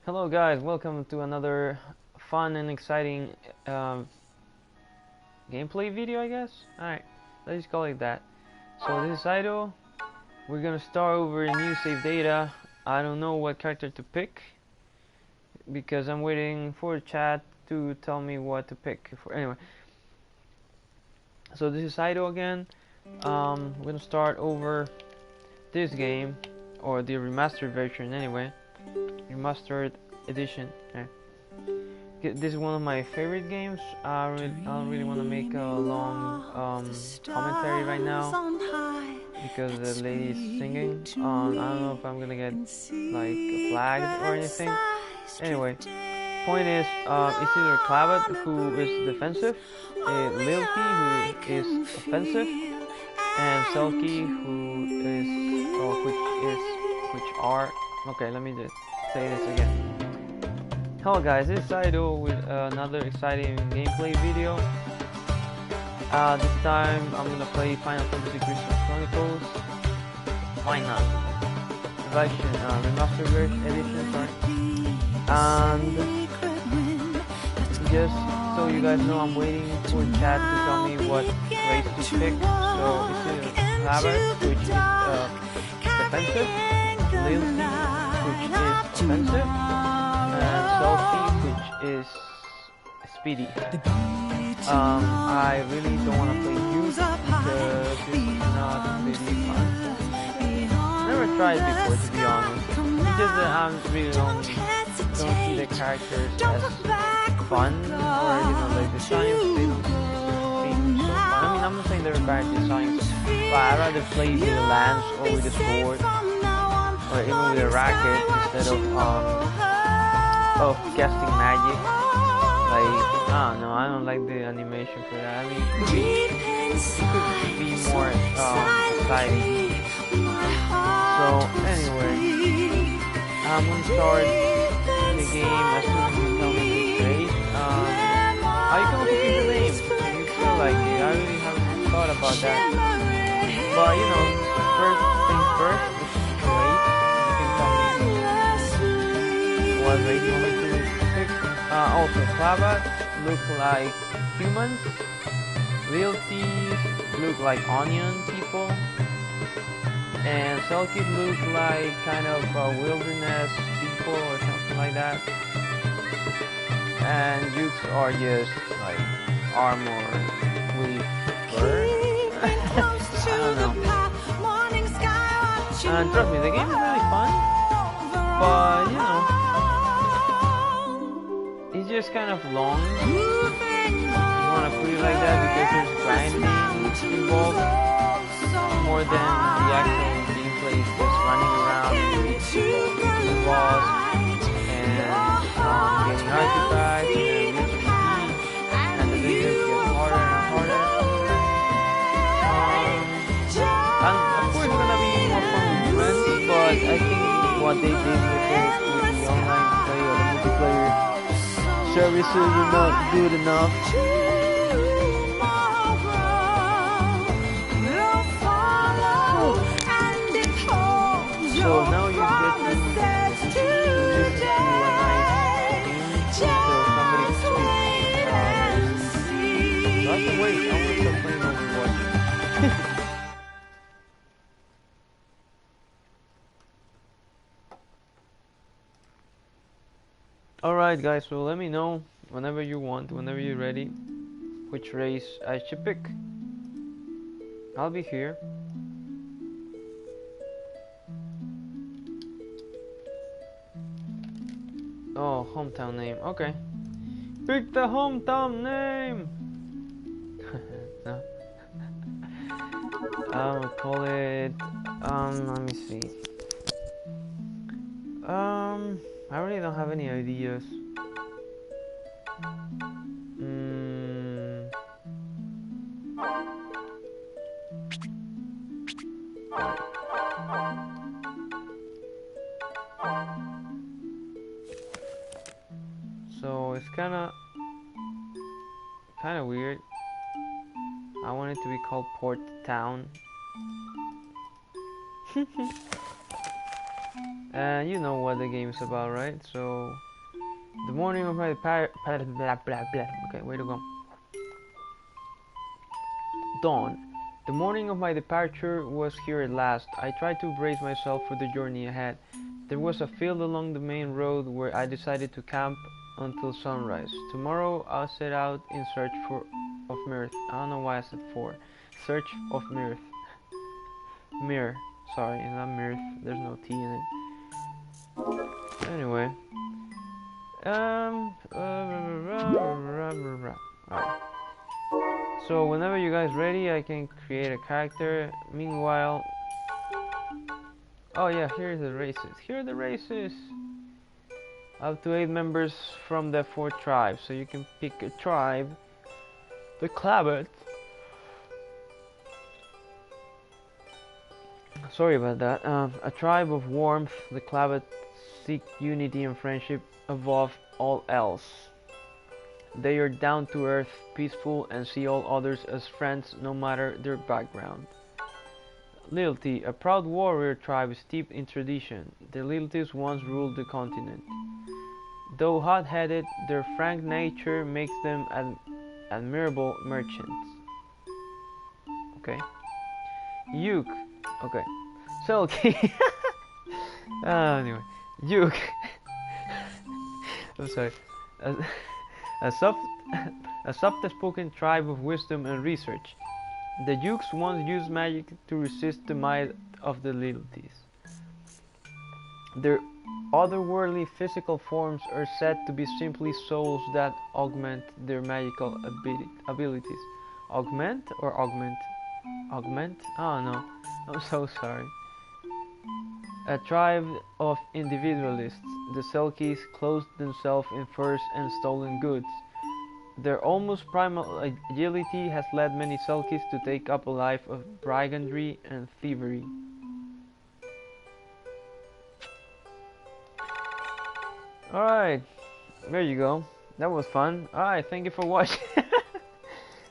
Hello guys, welcome to another fun and exciting gameplay video, I guess? Alright, let's just call it that. So this is Idle. We're gonna start over new save data. I don't know what character to pick because I'm waiting for chat to tell me what to pick. Anyway, so this is Idle again. We're gonna start over this game, or the remastered version anyway. Remastered edition. This is one of my favorite games. I don't really want to make a long commentary right now because the lady is singing. I don't know if I'm gonna get like flagged or anything. Anyway, point is, it's either Caravan, who is defensive, Selkie, who is offensive, and Selkie, which are. Okay, let me just say this again. Hello guys, this is Idle with another exciting gameplay video. This time I'm gonna play Final Fantasy Chronicles. Why not? Version, remastered edition, sorry. And just so you guys know, I'm waiting for chat to tell me what race to pick. So it's either Caravan, which is defensive, Selkie, which is offensive, and Selkie, which is speedy. I really don't want to play youth because it's not really fun. Never tried before, to be honest. It's just that I really don't see the characters as fun, or like the science. They don't seem so fun. I mean, I'm not saying they're bad designs, but I'd rather play with a lance or with a sword, or even with a racket instead of casting magic. Like, I don't know, I don't like the animation for that. I mean, it could be more exciting. So anyway, I'm gonna start the game as soon as you tell me to trade. How you come up with the name? You feel like it? I really haven't thought about that. But you know, first things first, trade. What race you want me to pick? Also, Caravan look like humans. Realties look like onion people. And Selkies look like kind of wilderness people or something like that. And Jukes are just like armor with fur. I don't know. And trust me, the game is really fun. But you know, it's just kind of long. You want to put it like that because there's grinding involved more than the actual gameplay is just running around and beating the boss and getting artifacts and using and the videos get harder and harder. And of course it's gonna be more fun with friends, but I think what they did with the online play or the multiplayer services are not good enough. So now you get to listen to a nice game until somebody speaks. So I can wait. I want to start playing Overwatch. Alright guys, so let me know whenever you want, whenever you're ready, which race I should pick. I'll be here. Oh, hometown name, okay. Pick the hometown name! No. I'll call it, let me see. I really don't have any ideas. So it's kind of weird. I want it to be called Port Town. And you know what the game is about, right? So, the morning of my okay, way to go. Dawn. The morning of my departure was here at last. I tried to brace myself for the journey ahead. There was a field along the main road where I decided to camp until sunrise. Tomorrow I'll set out in search of mirth. I don't know why I said for. Search of mirth. Mirror. Sorry, it's not mirth. There's no T in it. Anyway. Alright. So whenever you guys ready, I can create a character. Meanwhile, oh yeah, here's the races. Here are the races. Up to 8 members from the 4 tribes. So you can pick a tribe. The Clabot. Sorry about that. A tribe of warmth. The Clabot seek unity and friendship above all else. They are down to earth, peaceful, and see all others as friends no matter their background. Loyalty. A proud warrior tribe steeped in tradition. The Loyalties once ruled the continent. Though hot-headed, their frank nature makes them admirable merchants. Okay. Uke. Okay. Selkie. Anyway. Uke. I'm sorry. A soft-spoken tribe of wisdom and research. The Ukes once used magic to resist the might of the Loyalties. Their otherworldly physical forms are said to be simply souls that augment their magical abilities. Augment or augment? Augment? I don't know. I'm so sorry. A tribe of individualists, the Selkies clothed themselves in furs and stolen goods. Their almost primal agility has led many Selkies to take up a life of brigandry and thievery. Alright, there you go. That was fun. Alright, thank you for watching.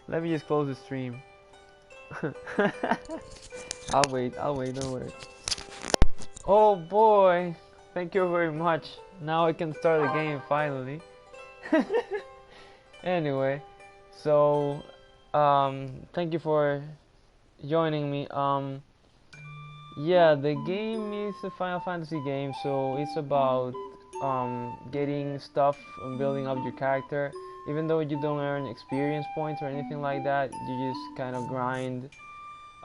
Let me just close the stream. I'll wait, don't worry. Oh boy, thank you very much. Now I can start the game finally. Anyway, so thank you for joining me. Yeah, the game is a Final Fantasy game, so it's about getting stuff and building up your character. Even though you don't earn experience points or anything like that, you just kind of grind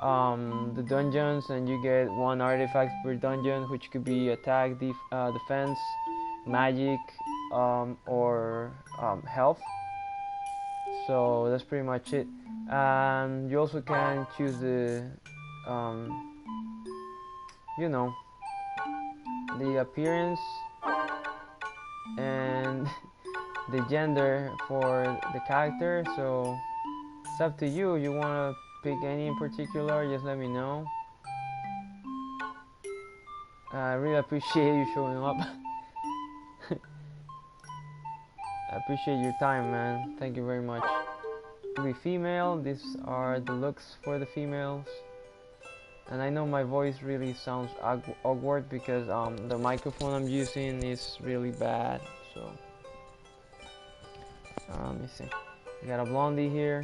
the dungeons, and you get 1 artifact per dungeon, which could be attack, defense, magic, or health. So that's pretty much it. And you also can choose the you know, the appearance and the gender for the character. So it's up to you. You want to pick any in particular, just let me know. I really appreciate you showing up. I appreciate your time, man. Thank you very much. To be female, these are the looks for the females. And I know my voice really sounds awkward because the microphone I'm using is really bad. So let me see. We got a blondie here.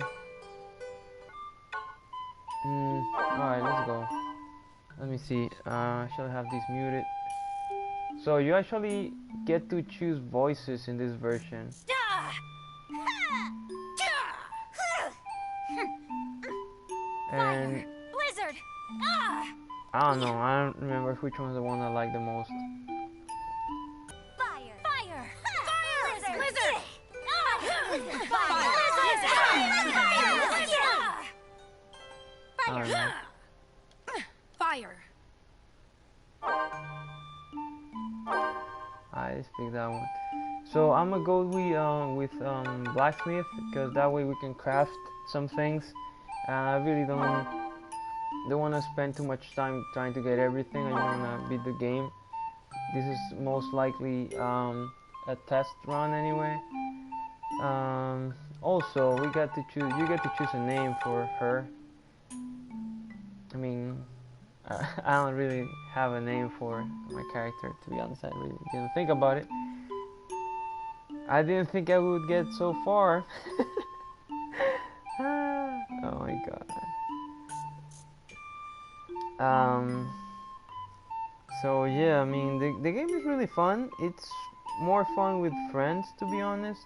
Alright, let's go. Let me see. I shall have these muted. So you actually get to choose voices in this version. And Blizzard. I don't know. I don't remember which one's the one I like the most. Fire. Fire. Fire. Blizzard. Fire. Fire. I just picked that one. So I'm gonna go with Blacksmith, because that way we can craft some things. And I really don't want to spend too much time trying to get everything. I just want to beat the game. This is most likely a test run anyway. Also, you get to choose a name for her. I mean, I don't really have a name for my character, to be honest. I really didn't think about it. I didn't think I would get so far. Oh my god. So yeah, I mean, the game is really fun. It's more fun with friends, to be honest.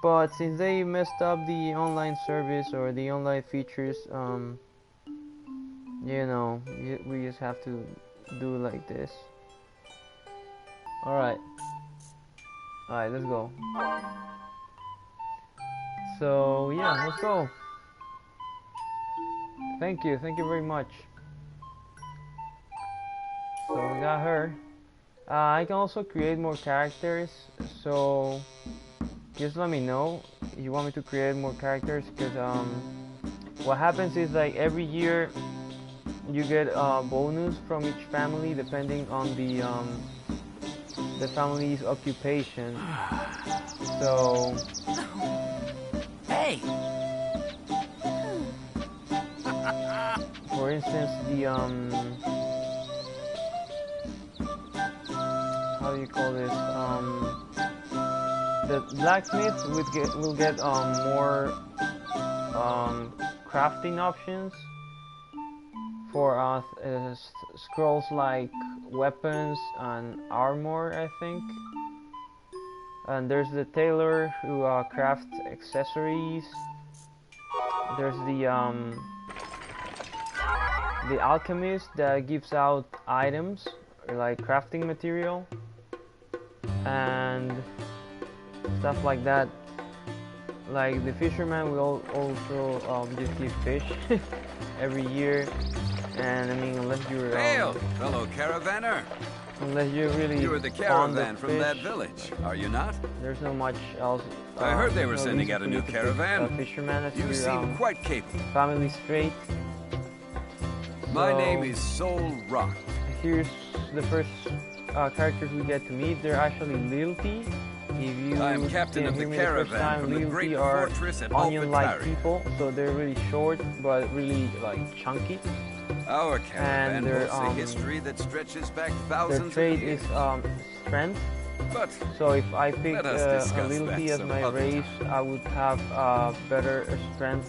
But since they messed up the online service or the online features, you know, we just have to do like this. Alright, let's go. So yeah, let's go. Thank you very much. So we got her. I can also create more characters, so just let me know if you want me to create more characters, because what happens is, like, every year you get a bonus from each family depending on the family's occupation. So Hey! for instance, the how do you call this? The blacksmith will get more crafting options for scrolls like weapons and armor, I think. And there's the tailor who crafts accessories. There's the alchemist that gives out items like crafting material and stuff like that. Like the fisherman will also just give fish every year, and I mean, unless you're Hail, fellow caravaner! unless you're really You are the fond caravan of from fish, that village, are you not? there's no much else. I heard they were no sending reason out a for new you to pick caravan. Fisherman as You your seem quite capable. family trait. My So, name is Soul Rock. here's the first characters we get to meet. They're actually Lilty. If you I'm captain of the hear me the first caravan time, from the great Lilty are fortress at onion-like Alphatari. people, so they're really short but really like chunky. Our caravan And their, boasts a history that stretches back Their thousands of trait years. is strength. But So if I pick Let us a discuss Lilty that as some my other race, I would have better strength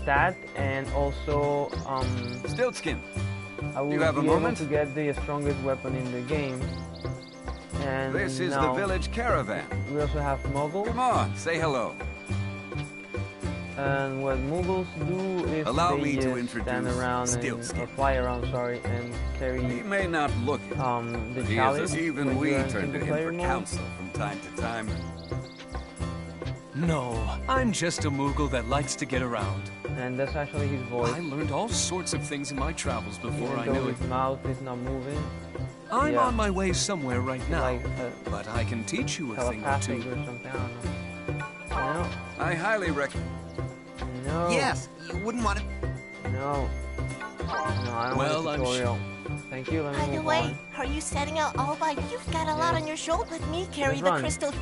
stat, and also Stiltskin, I will You have a be able moment? to get the strongest weapon in the game. And this is the now village caravan. we also have Muggles. Come on, say hello. And what Muggles do is Allow they me to just introduce stand around and Stiltskin. fly around, and carry He may not look it, the but he chalice. is even when we you're in turn to him single-player for mode. counsel from time to time. No, I'm just a Moogle that likes to get around. And that's actually his voice. I learned all sorts of things in my travels before I Even though knew it. his mouth is not moving. I'm yeah. on my way somewhere right now, Like but I can teach you a thing or telepathic two. or something. I don't know. I highly recommend. No. Yes, you wouldn't want to. No. No, I don't Well, want a I'm tutorial. Thank you. Let me By the move way, on. are you setting out all by? You've got a lot Yes. on your shoulder. Let me carry Let's the run. crystal.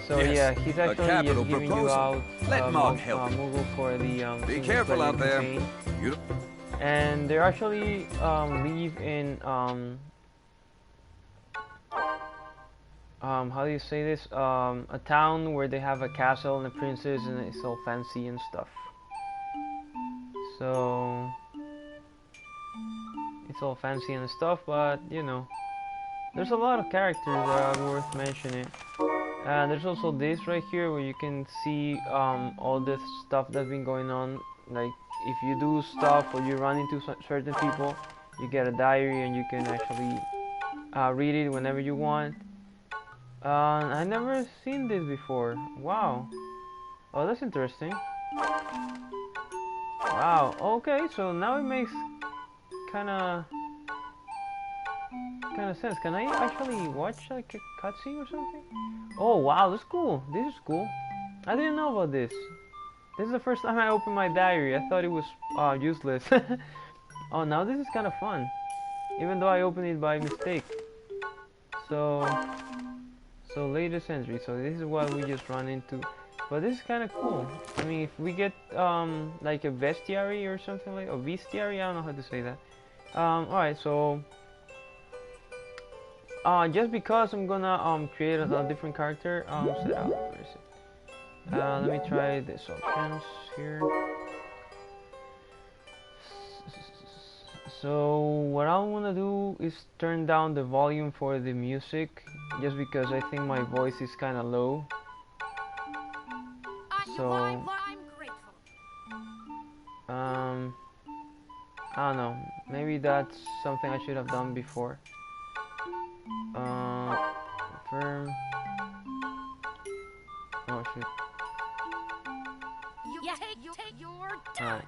So Yes, yeah, he's a actually capital just giving you proposal. out Let Mog help you. Moogle for the Be single careful player out there. campaign. You And they actually live in how do you say this? A town where they have a castle and a princess, and it's all fancy and stuff. So it's all fancy and stuff, but you know, there's a lot of characters that are worth mentioning. And there's also this right here where you can see all this stuff that's been going on. Like if you do stuff or you run into certain people, you get a diary and you can actually read it whenever you want. I never seen this before. Wow. Oh, that's interesting. Wow. Okay, so now it makes kind of sense. Can I actually watch like a cutscene or something? Oh wow, that's cool. This is cool. I didn't know about this. This is the first time I opened my diary. I thought it was useless. Oh, now this is kind of fun. Even though I opened it by mistake. So latest entry. So this is what we just run into. But this is kind of cool. I mean, if we get like a bestiary or something like a bestiary, I don't know how to say that. Alright, so just because I'm gonna create a different character, set out. Where is it? Let me try this options here. So what I want to do is turn down the volume for the music, just because I think my voice is kind of low. So I'm grateful. I don't know. Maybe that's something I should have done before. Confirm. Oh shoot. You take your time. Alright.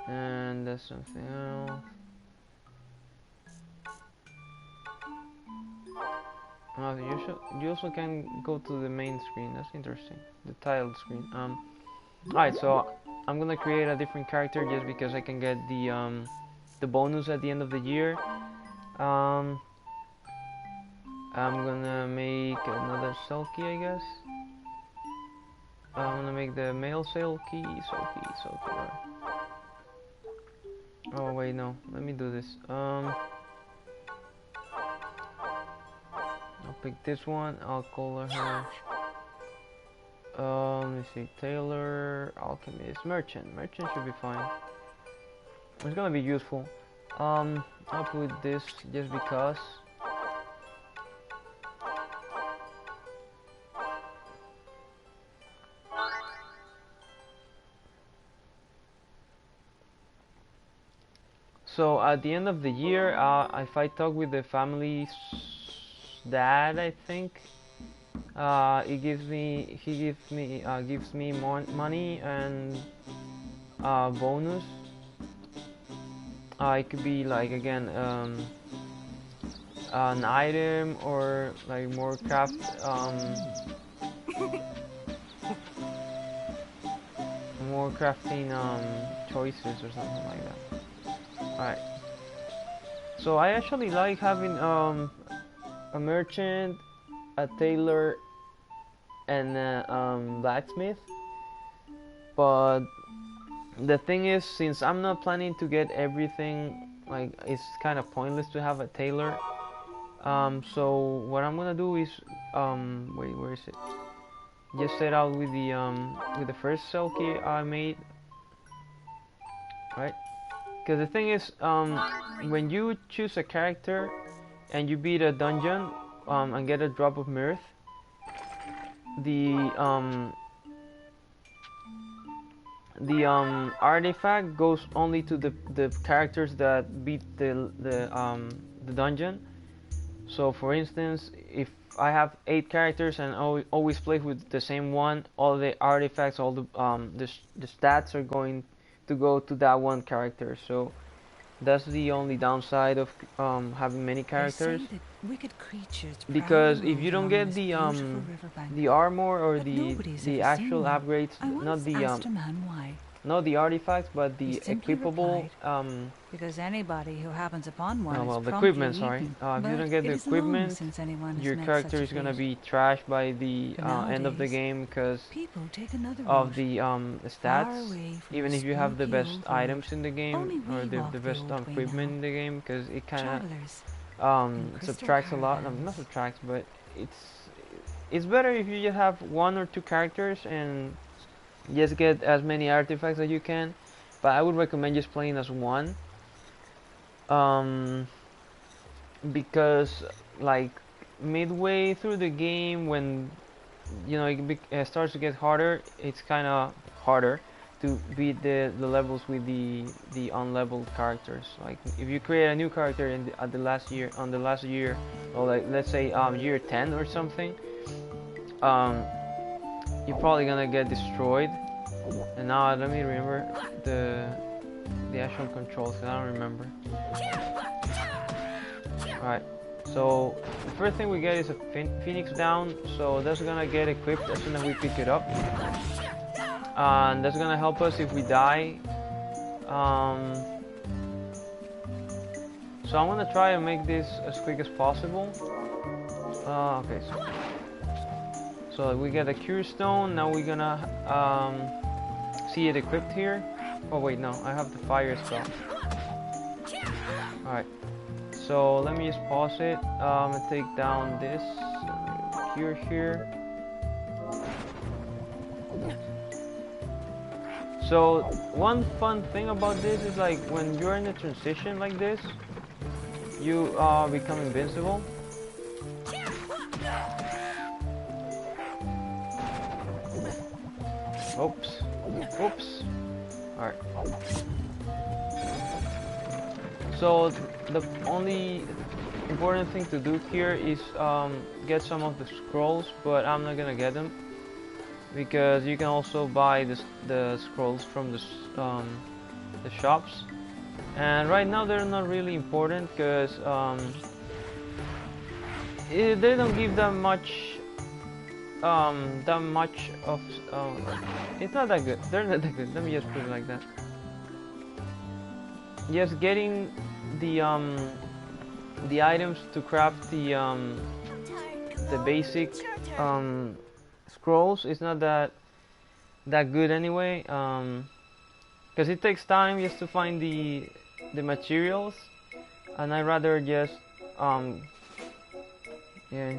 And that's something else. Oh, you also can go to the main screen. That's interesting. The tiled screen. Alright, so I'm gonna create a different character just because I can get the bonus at the end of the year. I'm gonna make another Selkie, I guess. I'm gonna make the male Selkie. Right. Oh wait, no. Let me do this. I'll pick this one. I'll call her. Let me see. Tailor, alchemist, merchant. Merchant should be fine. It's gonna be useful. I'll put this just because. So at the end of the year, if I talk with the family's dad, I think he gives me more money and bonus. It could be like again an item or like more craft more crafting choices or something like that. Alright, so I actually like having a merchant, a tailor, and a blacksmith. But the thing is, since I'm not planning to get everything, like it's kind of pointless to have a tailor. So what I'm gonna do is, wait, where is it? Just set out with the first Selkie I made, right? Because the thing is, when you choose a character and you beat a dungeon and get a drop of mirth, the artifact goes only to the characters that beat the dungeon. So for instance, if I have 8 characters and always play with the same one, all the artifacts, all the stats are going to go to that one character. So that's the only downside of having many characters. Wicked creatures because if you don't get the armor or the actual upgrades, not the artifacts, but the equipable because anybody who happens upon one well, the equipment, sorry. If you don't get the equipment, your character is gonna be trashed by the end of the game because of the stats. Even if you have the best items in the game or the best equipment in the game, because it kind of subtracts a lot. No, not subtracts, but it's better if you just have 1 or 2 characters and just get as many artifacts as you can. But I would recommend just playing as one. Because like midway through the game, when you know it starts to get harder, it's kind of harder to beat the levels with the unleveled characters. Like if you create a new character on the last year, or like let's say year 10 or something, you're probably gonna get destroyed. And now let me remember the actual controls, 'cause I don't remember. Alright, so the first thing we get is a phoenix down, so that's gonna get equipped as soon as we pick it up. And that's gonna help us if we die. So I'm gonna try and make this as quick as possible. Okay, so So we get a cure stone. Now we're gonna see it equipped here. Oh wait, no, I have the fire spell. Alright, so let me just pause it. And take down this cure here. So one fun thing about this is like when you're in a transition like this, you become invincible. Oops. Oops. Alright. So the only important thing to do here is get some of the scrolls, but I'm not gonna get them because you can also buy the scrolls from the shops, and right now they're not really important because they don't give that much of it's not that good. They're not that good. Let me just put it like that. Just getting the items to craft the basic scrolls is not that good anyway, because it takes time just to find the materials, and I'd rather just yeah.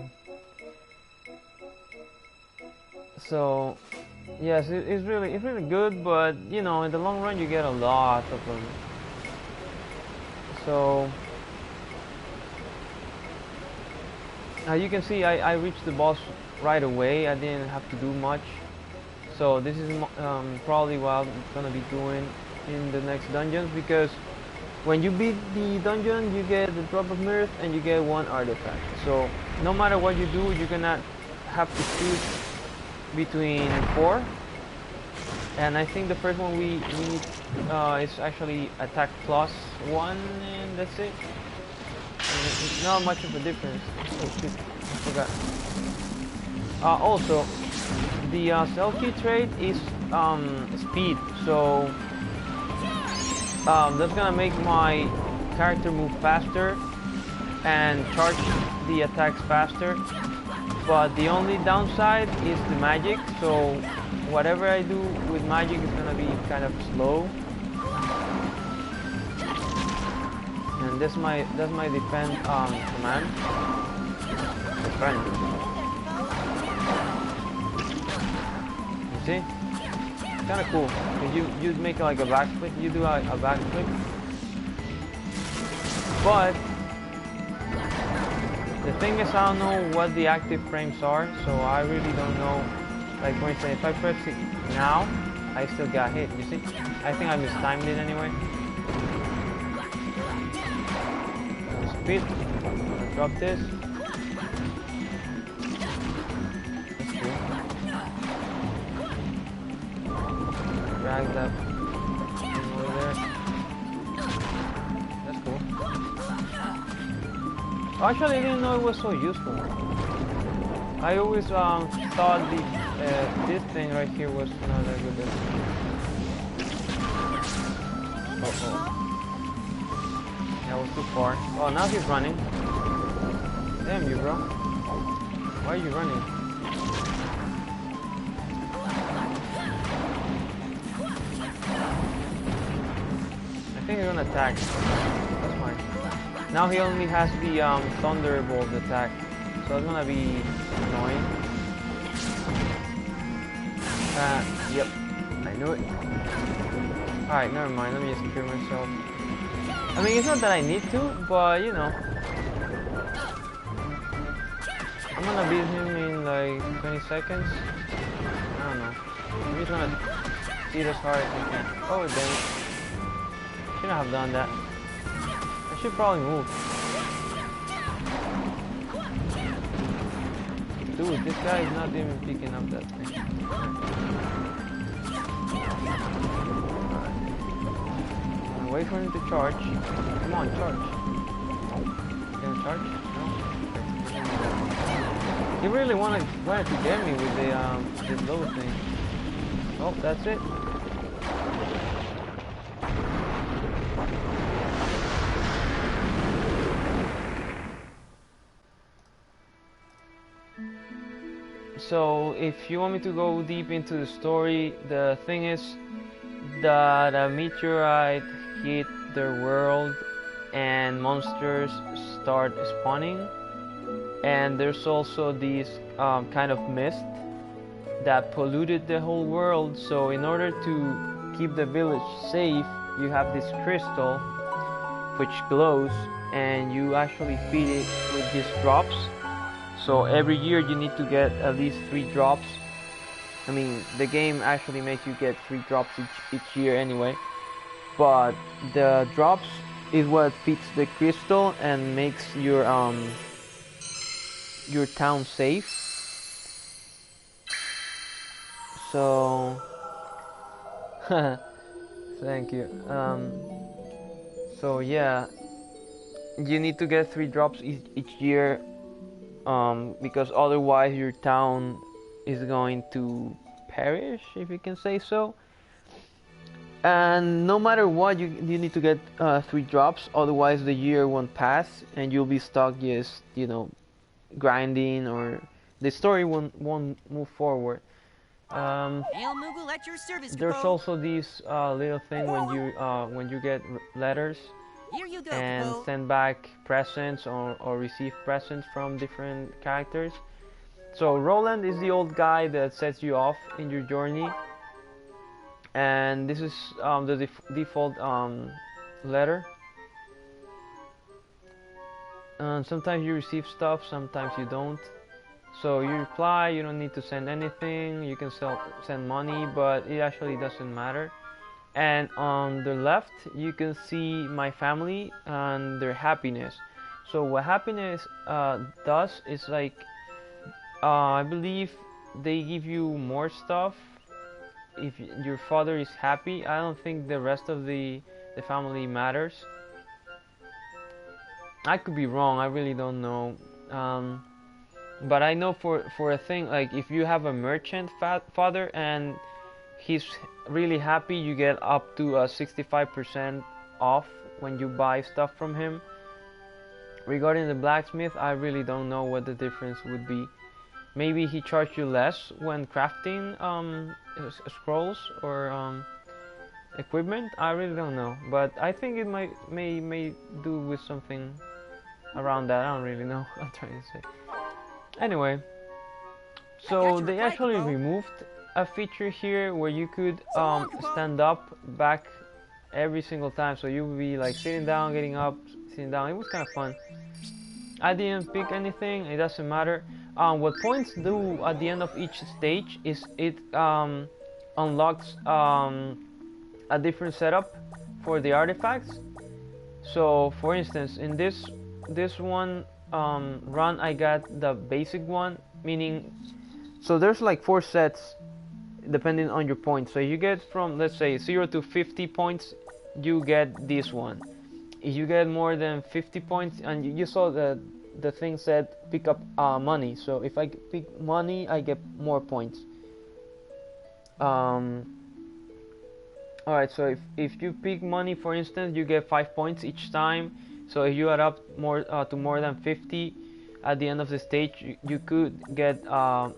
So yes, it's really good, but you know, in the long run you get a lot of them. So you can see I reached the boss right away. I didn't have to do much. So this is probably what I'm gonna be doing in the next dungeons, because when you beat the dungeon you get the drop of mirth and you get one artifact. So no matter what you do, you're gonna have to choose between 4, and I think the first one we need is actually attack +1, and that's it. And not much of a difference. Oh shit, I forgot. Also, the Selkie trait is speed, so that's gonna make my character move faster and charge the attacks faster. But the only downside is the magic, so whatever I do with magic is gonna be kind of slow. And that's my defense command. Defend. You see? It's kinda cool. You make like a backflip, you do a backflip. But the thing is, I don't know what the active frames are, so I really don't know. Like for instance, if I press it now, I still got hit, you see? I think I mistimed it anyway. Speed. Drop this. That's cool. Drag that over there. That's cool. Actually, I didn't know it was so useful. I always thought this thing right here was not that good. That was too far. Oh, now he's running. Damn you, bro. Why are you running? I think he's gonna attack. That's fine. Now he only has the Thunderbolt attack, so it's gonna be annoying. Yep, I knew it. Alright, never mind, let me just cure myself. I mean, it's not that I need to, but you know. I'm gonna beat him in like 20 seconds. I don't know. I'm just gonna beat as hard as I can. Oh, damn it. Shouldn't have done that. I should probably move. Dude, this guy is not even picking up that thing. Alright. Wait for him to charge. Come on, charge. You gonna charge? No? He really wanted to get me with the this low thing. Oh, that's it. So if you want me to go deep into the story, the thing is that a meteorite hit their world and monsters start spawning, and there's also this kind of mist that polluted the whole world. So in order to keep the village safe, you have this crystal which glows, and you actually feed it with these drops. So every year you need to get at least 3 drops. I mean, the game actually makes you get 3 drops each year anyway, but the drops is what feeds the crystal and makes your town safe. So thank you. So yeah, you need to get 3 drops each year, because otherwise your town is going to perish, if you can say so. And no matter what, you need to get 3 drops, otherwise the year won't pass and you'll be stuck just, you know, grinding, or the story won't move forward. There's also this little thing when you get letters and send back presents or receive presents from different characters. So Roland is the old guy that sets you off in your journey, and this is the default letter. Sometimes you receive stuff, sometimes you don't. So you reply, you don't need to send anything, you can send money, but it actually doesn't matter. And on the left you can see my family and their happiness. So what happiness does is, like, I believe they give you more stuff if your father is happy. I don't think the rest of the family matters. I could be wrong, I really don't know. But I know for a thing, like if you have a merchant father and he's really happy, you get up to 65% off when you buy stuff from him. Regarding the blacksmith, I really don't know what the difference would be. Maybe he charged you less when crafting scrolls or equipment. I really don't know, but I think it may do with something around that. I don't really know. I'm trying to say. Anyway, so they actually removed a feature here where you could stand up back every single time. So you would be like sitting down, getting up, sitting down. It was kind of fun. I didn't pick anything. It doesn't matter. What points do at the end of each stage is it unlocks a different setup for the artifacts. So for instance, in this one run, I got the basic one, meaning, so there's like 4 sets depending on your points. So you get from, let's say, 0 to 50 points, you get this one. If you get more than 50 points, and you saw the thing said pick up money, so if I pick money I get more points. Alright, so if you pick money, for instance, you get 5 points each time. So if you add up more to more than 50 at the end of the stage, you could get a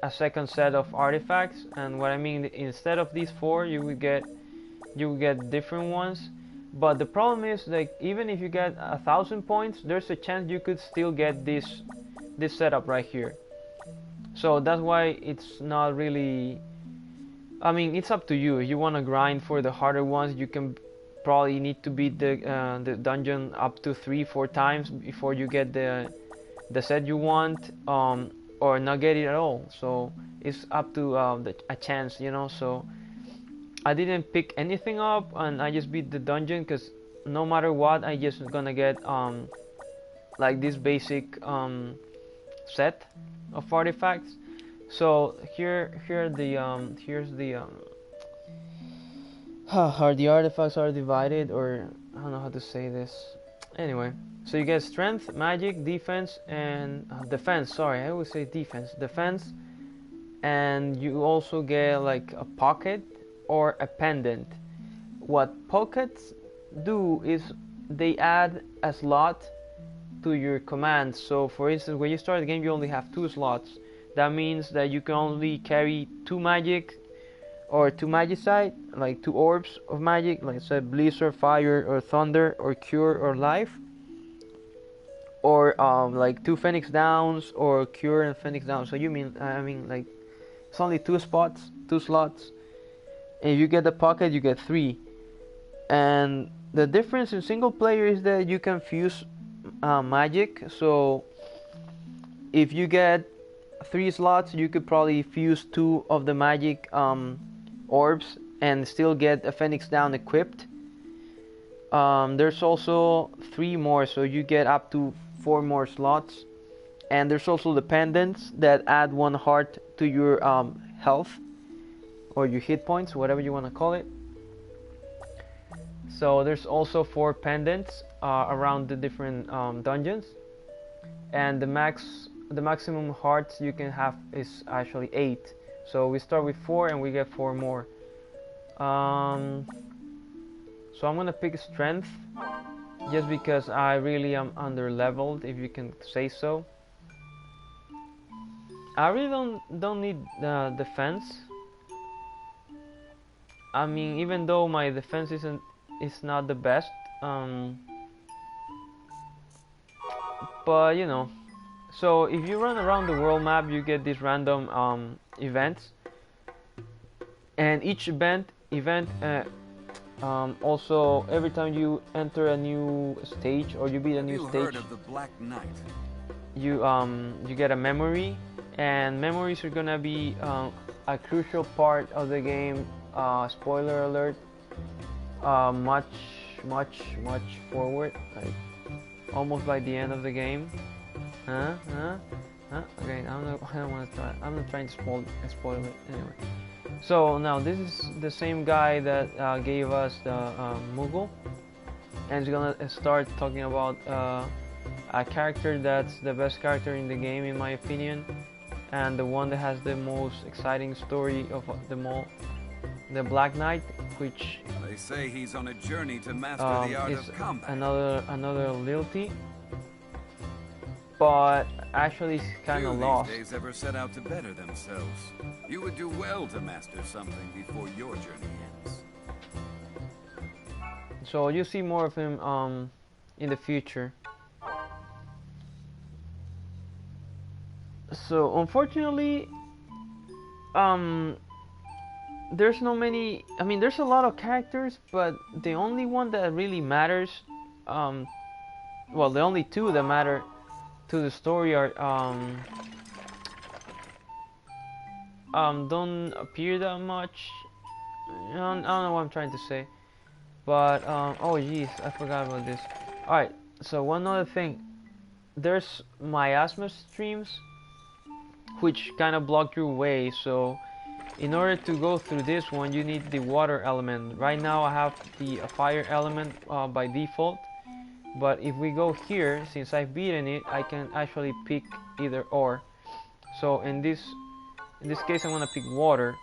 second set of artifacts. And what I mean, instead of these 4, you would get different ones. But the problem is, like, even if you get 1,000 points, there's a chance you could still get this setup right here. So that's why it's not really, I mean, it's up to you. If you want to grind for the harder ones, you can probably need to beat the dungeon up to 3-4 times before you get the set you want, or not get it at all. So it's up to a chance, you know. So I didn't pick anything up and I just beat the dungeon, because no matter what, I just gonna get like this basic set of artifacts. So here's how the artifacts are divided, or I don't know how to say this. Anyway, so you get strength, magic, defense, and defense. Sorry, I always say defense, and you also get like a pocket or a pendant. What pockets do is they add a slot to your commands. So for instance, when you start the game, you only have 2 slots that means that you can only carry 2 magic or 2 magicite, like 2 orbs of magic, like said blizzard, fire, or thunder, or cure, or life, or like 2 phoenix downs, or cure and phoenix downs. So you mean I mean like it's only 2 spots, 2 slots. And if you get the pocket, you get 3. And the difference in single player is that you can fuse magic. So if you get 3 slots, you could probably fuse 2 of the magic orbs and still get a phoenix down equipped. There's also 3 more, so you get up to 4 more slots. And there's also the pendants that add 1 heart to your health or your hit points, whatever you want to call it. So there's also 4 pendants around the different dungeons, and the maximum hearts you can have is actually 8. So we start with 4 and we get 4 more. So I'm gonna pick strength just because I really am under leveled, if you can say so. I really don't need defense. I mean, even though my defense is not the best, but you know. So if you run around the world map, you get these random events, and each event also every time you enter a new stage or you beat a new stage, heard of the Black Knight? You get a memory, and memories are gonna be a crucial part of the game. Spoiler alert. Much forward, like almost by the end of the game. Okay, I don't want to try. I'm not trying to spoil it anyway. So now this is the same guy that gave us the Moogle, and he's gonna start talking about a character that's the best character in the game, in my opinion, and the one that has the most exciting story of them all, the Black Knight, which they say he's on a journey to master the art is of combat. another loyalty, but actually he's kind of lost. These days ever set out to better themselves. You would do well to master something before your journey ends. So you'll see more of him in the future. So unfortunately, there's no many. I mean, there's a lot of characters, but the only one that really matters, well, the only 2 that matter to the story are don't appear that much. I don't know what I'm trying to say, but oh jeez, I forgot about this. All right, so one other thing, there's miasma streams which kind of block your way. So in order to go through this one, you need the water element. Right now I have the fire element by default, but if we go here, since I've beaten it, I can actually pick either or. So in this case I'm gonna pick water.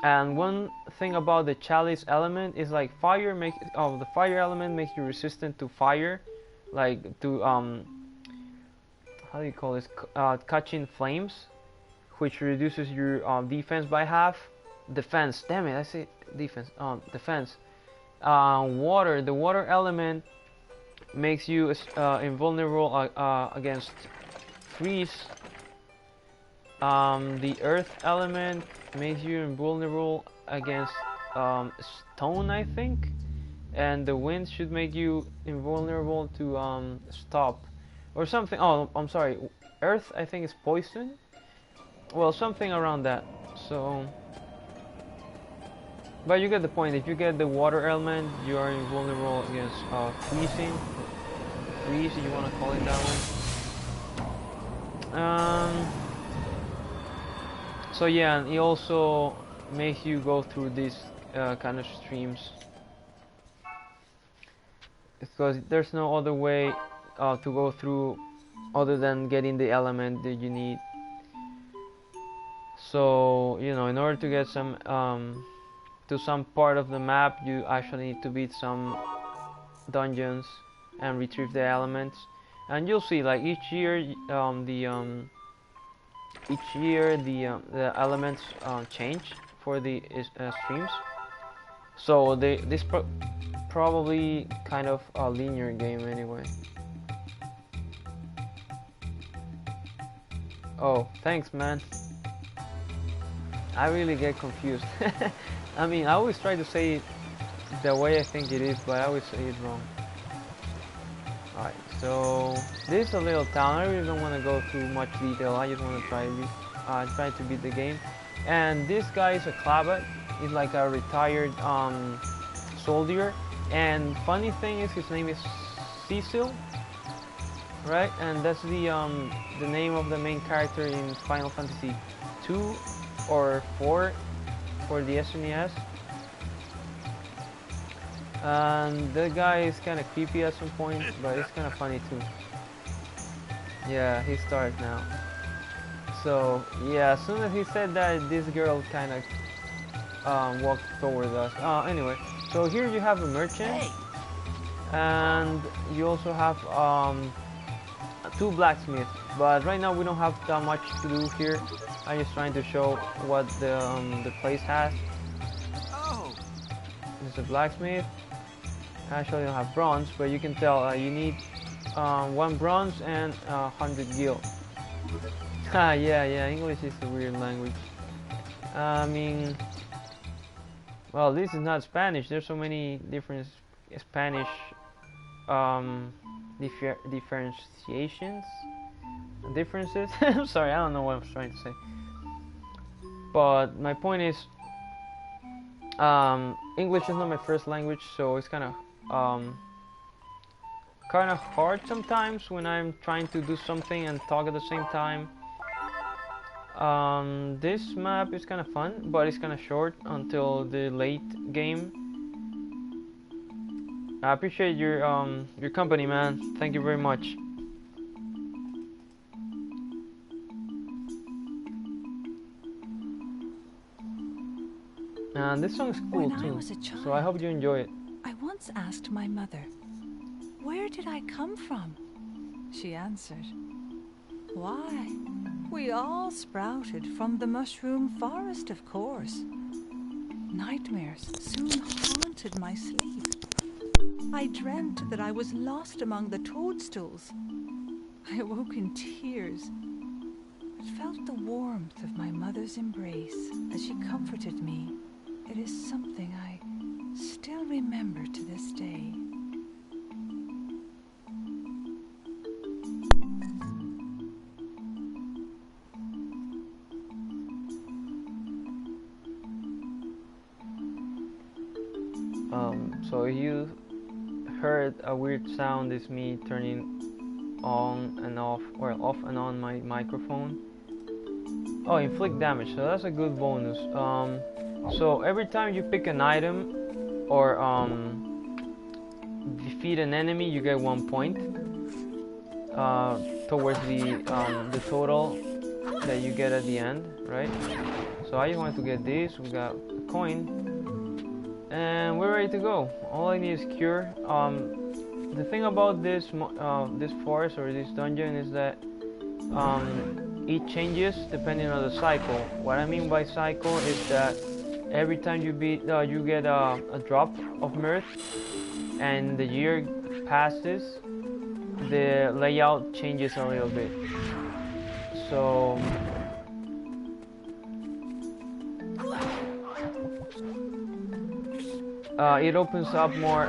And one thing about the chalice element is like the fire element makes you resistant to fire, like to how do you call this, catching flames, which reduces your defense by half. Defense, damn it, I say defense. Defense. Water, the water element makes you invulnerable against freeze. The earth element makes you invulnerable against stone, I think, and the wind should make you invulnerable to stop or something. Oh, I'm sorry, earth I think is poison, well, something around that. So, but you get the point. If you get the water element, you are invulnerable against freezing, freeze, if you want to call it that way. So yeah, and it also makes you go through these kind of streams, because there's no other way to go through other than getting the element that you need. So, you know, in order to get some to some part of the map, you actually need to beat some dungeons and retrieve the elements. And you'll see, like each year, each year the elements change for the streams. So this probably kind of a linear game anyway. Oh, thanks, man. I really get confused. I mean, I always try to say it the way I think it is, but I always say it wrong. Alright, so this is a little town. I really don't want to go through much detail. I just want to try to beat the game. And this guy is a Clabat. He's like a retired soldier. And funny thing is, his name is Cecil, right? And that's the name of the main character in Final Fantasy 2 or 4 for the SNES. And the guy is kind of creepy at some point, but it's kind of funny too. Yeah, he starts now. So yeah, as soon as he said that, this girl kind of walked towards us. Anyway, so here you have a merchant, and you also have 2 blacksmiths. But right now we don't have that much to do here. I'm just trying to show what the place has. Oh, This is a blacksmith. Actually, I don't have bronze, but you can tell you need 1 bronze and 100 gil. Yeah, English is a weird language. I mean, well, this is not Spanish. There's so many different Spanish differences. I'm sorry, I don't know what I was trying to say. But my point is, English is not my first language, so it's kind of hard sometimes when I'm trying to do something and talk at the same time. This map is kind of fun, but it's kind of short until the late game. I appreciate your company, man. Thank you very much. And this song is cool When too, I was a child, so I hope you enjoy it. I once asked my mother, "Where did I come from?" She answered, "Why, we all sprouted from the mushroom forest, of course." Nightmares soon haunted my sleep. I dreamt that I was lost among the toadstools. I awoke in tears, but felt the warmth of my mother's embrace as she comforted me. It is something I still remember to this day. So you heard a weird sound, is me turning on and off, or off and on my microphone. Oh, inflict damage, so that's a good bonus. So every time you pick an item or defeat an enemy, you get 1 point towards the total that you get at the end, right? So I just want to get this. We got a coin, and we're ready to go. All I need is cure. The thing about this forest or this dungeon is that it changes depending on the cycle. What I mean by cycle is that every time you beat, you get a drop of mirth, and the year passes, the layout changes a little bit. So it opens up more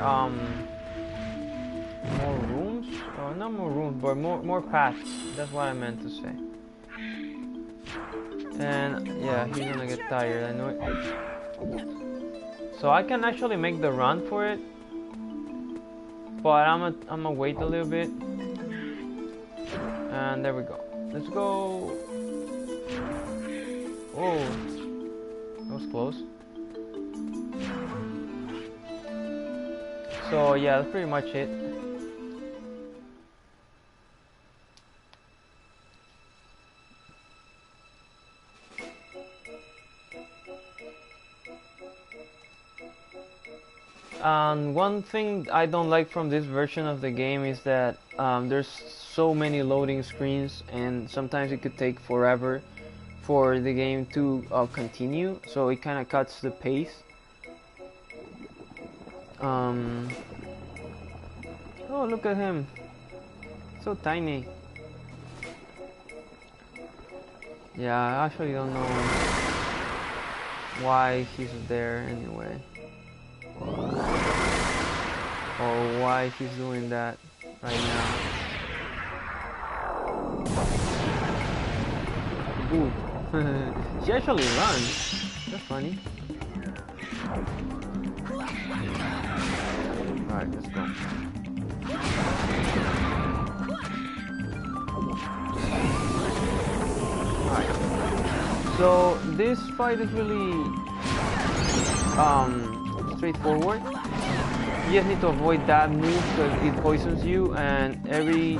rooms, or not more rooms, but more paths. That's what I meant to say. And yeah, he's gonna get tired, I know it. So I can actually make the run for it, but I'm gonna wait a little bit. And there we go. Let's go. Oh, that was close. So yeah, that's pretty much it. One thing I don't like from this version of the game is that there's so many loading screens, and sometimes it could take forever. for the game to continue, so it kind of cuts the pace. Oh, look at him, so tiny. Yeah, I actually don't know why he's there anyway, or why he's doing that right now. Ooh. She actually runs. That's funny. Alright, let's go. Alright. So this fight is really straightforward. You just need to avoid that move because it poisons you, and every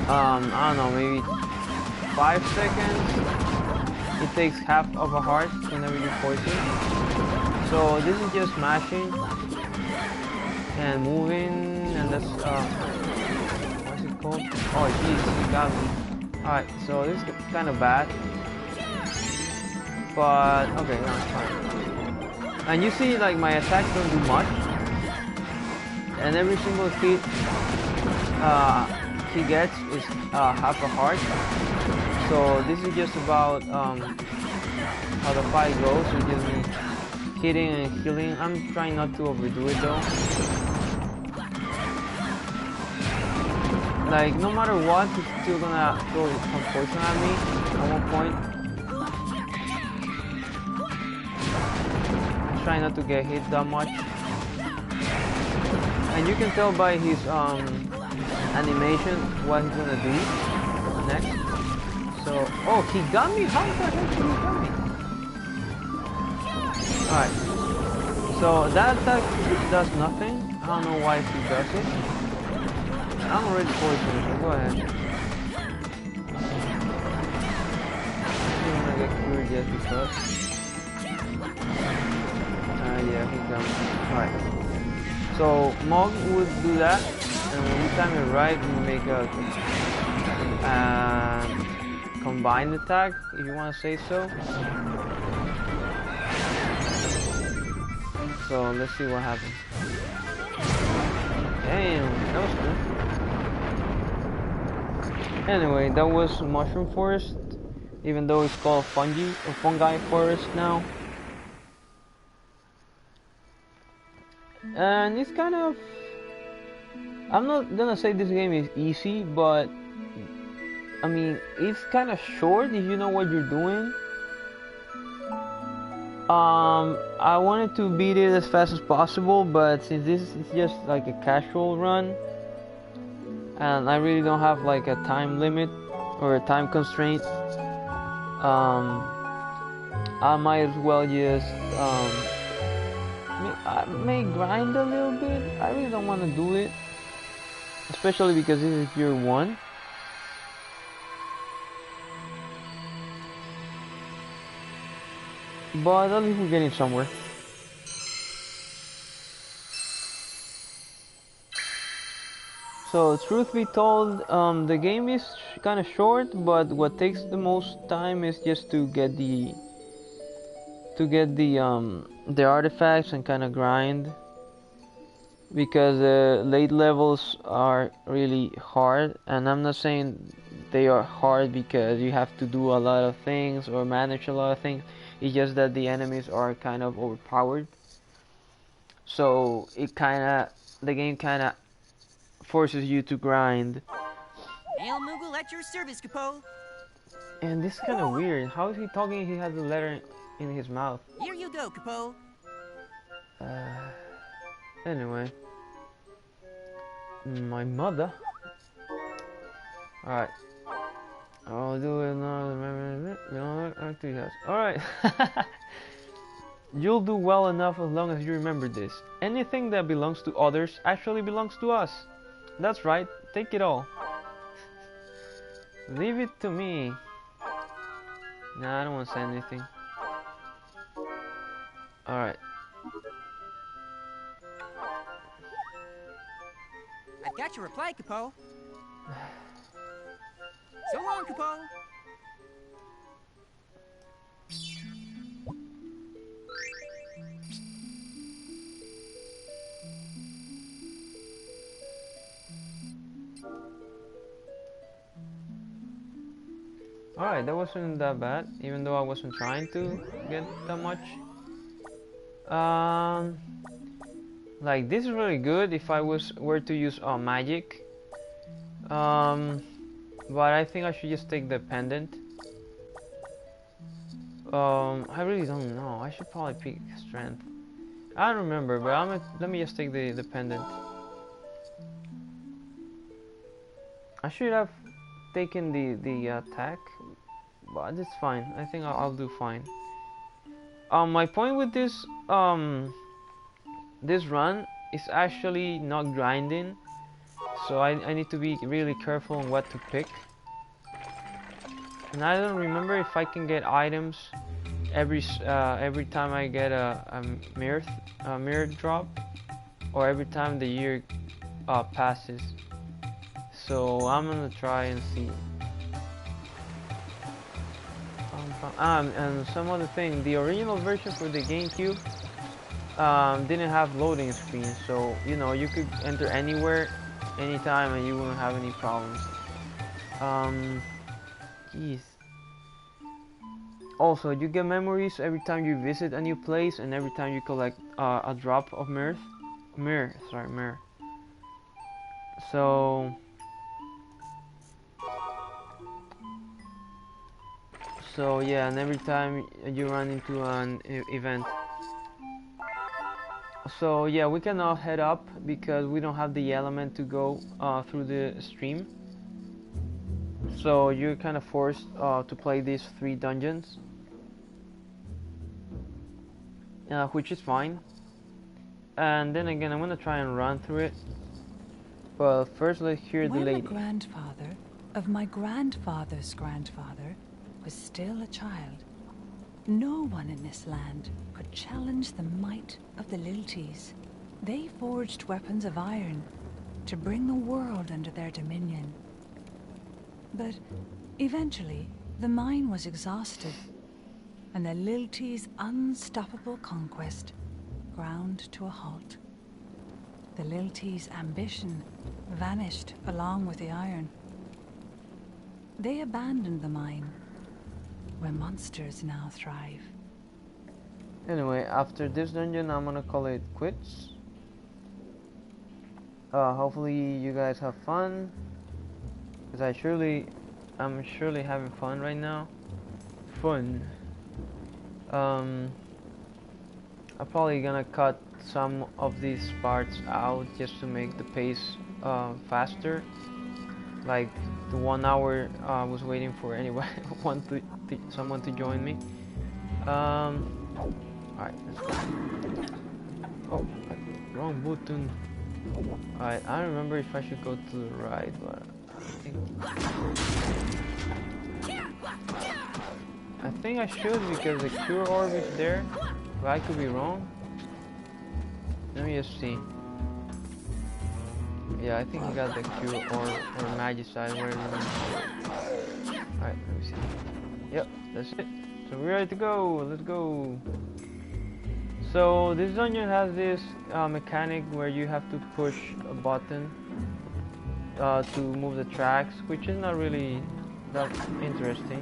I don't know, maybe 5 seconds it takes half of a heart whenever you poison. So this is just mashing and moving, and that's what's it called? Oh jeez, he got me. Alright, so this is kind of bad, but okay, no, it's fine. And you see, like, my attacks don't do much, and every single hit he gets is half a heart. So this is just about how the fight goes. So just me hitting and healing. I'm trying not to overdo it though. Like, no matter what, he's still gonna throw some poison at me at one point. I'm trying not to get hit that much. And you can tell by his animation what he's gonna do next. So, oh, he got me? How the heck did he got me? Alright. So that attack does nothing. I don't know why he does it. I'm already poisoned, so go ahead. I'm gonna get cured just because. Yeah, he got me. Alright. So Mog would do that, and when you time it right, you make a combined attack, if you want to say so. So let's see what happens. Damn, that was cool. Anyway, that was Mushroom Forest, even though it's called Fungi Forest now. And it's kind of, I'm not gonna say this game is easy, but I mean, it's kind of short if you know what you're doing. I wanted to beat it as fast as possible, but since this is just like a casual run, and I really don't have like a time limit or a time constraint, I might as well just I may grind a little bit. I really don't want to do it, especially because this is year 1. But at least we're getting somewhere. So, truth be told, the game is kind of short, but what takes the most time is just to get the artifacts and kind of grind, because the late levels are really hard. And I'm not saying they are hard because you have to do a lot of things or manage a lot of things. It's just that the enemies are kind of overpowered, so the game kind of forces you to grind. Ale Moogle at your service, Capo. And this is kind of weird. How is he talking? He has a letter in his mouth. Here you go, Capo. Anyway, my mother. All right. I'll do another. Alright. You'll do well enough as long as you remember this. Anything that belongs to others actually belongs to us. That's right, take it all. Leave it to me. Nah, I don't want to say anything. Alright. I've got your reply, Capo. So long, Capo. Alright, that wasn't that bad, even though I wasn't trying to get that much. Like, this is really good if I were to use magic. But I think I should just take the pendant. I really don't know. I should probably pick strength. I don't remember, but let me just take the pendant. I should have taken the attack, but it's fine. I think I'll do fine. My point with this this run is actually not grinding, so I need to be really careful on what to pick. And I don't remember if I can get items every time I get a mirror drop, or every time the year passes. So I'm gonna try and see. And some other thing, the original version for the GameCube didn't have loading screens, so you know you could enter anywhere, anytime, and you wouldn't have any problems. Jeez. Also, you get memories every time you visit a new place and every time you collect a drop of mirror. So yeah, and every time you run into an event. So yeah, we can now head up because we don't have the element to go through the stream. So you're kind of forced to play these 3 dungeons, which is fine. And then again, I'm gonna try and run through it. But first, let's hear the lady. When the grandfather of my grandfather's grandfather was still a child, no one in this land could challenge the might of the Lilties. They forged weapons of iron to bring the world under their dominion. But eventually, the mine was exhausted, and the Lilties' unstoppable conquest ground to a halt. The Lilties' ambition vanished along with the iron. They abandoned the mine, where monsters now thrive. Anyway, after this dungeon, I'm gonna call it quits. Hopefully you guys have fun, because I'm surely having fun right now. I'm probably gonna cut some of these parts out just to make the pace faster. Like the 1 hour I was waiting for someone to join me. Alright, let's go. Oh, wrong button. Alright, I don't remember if I should go to the right, but I think I should because the cure orb is there, but I could be wrong. Let me just see. Yeah, I think I got the cure or magicite, whatever. Alright, let me see. Yep, that's it. So we're ready to go. Let's go. So this dungeon has this mechanic where you have to push a button to move the tracks, which is not really that interesting.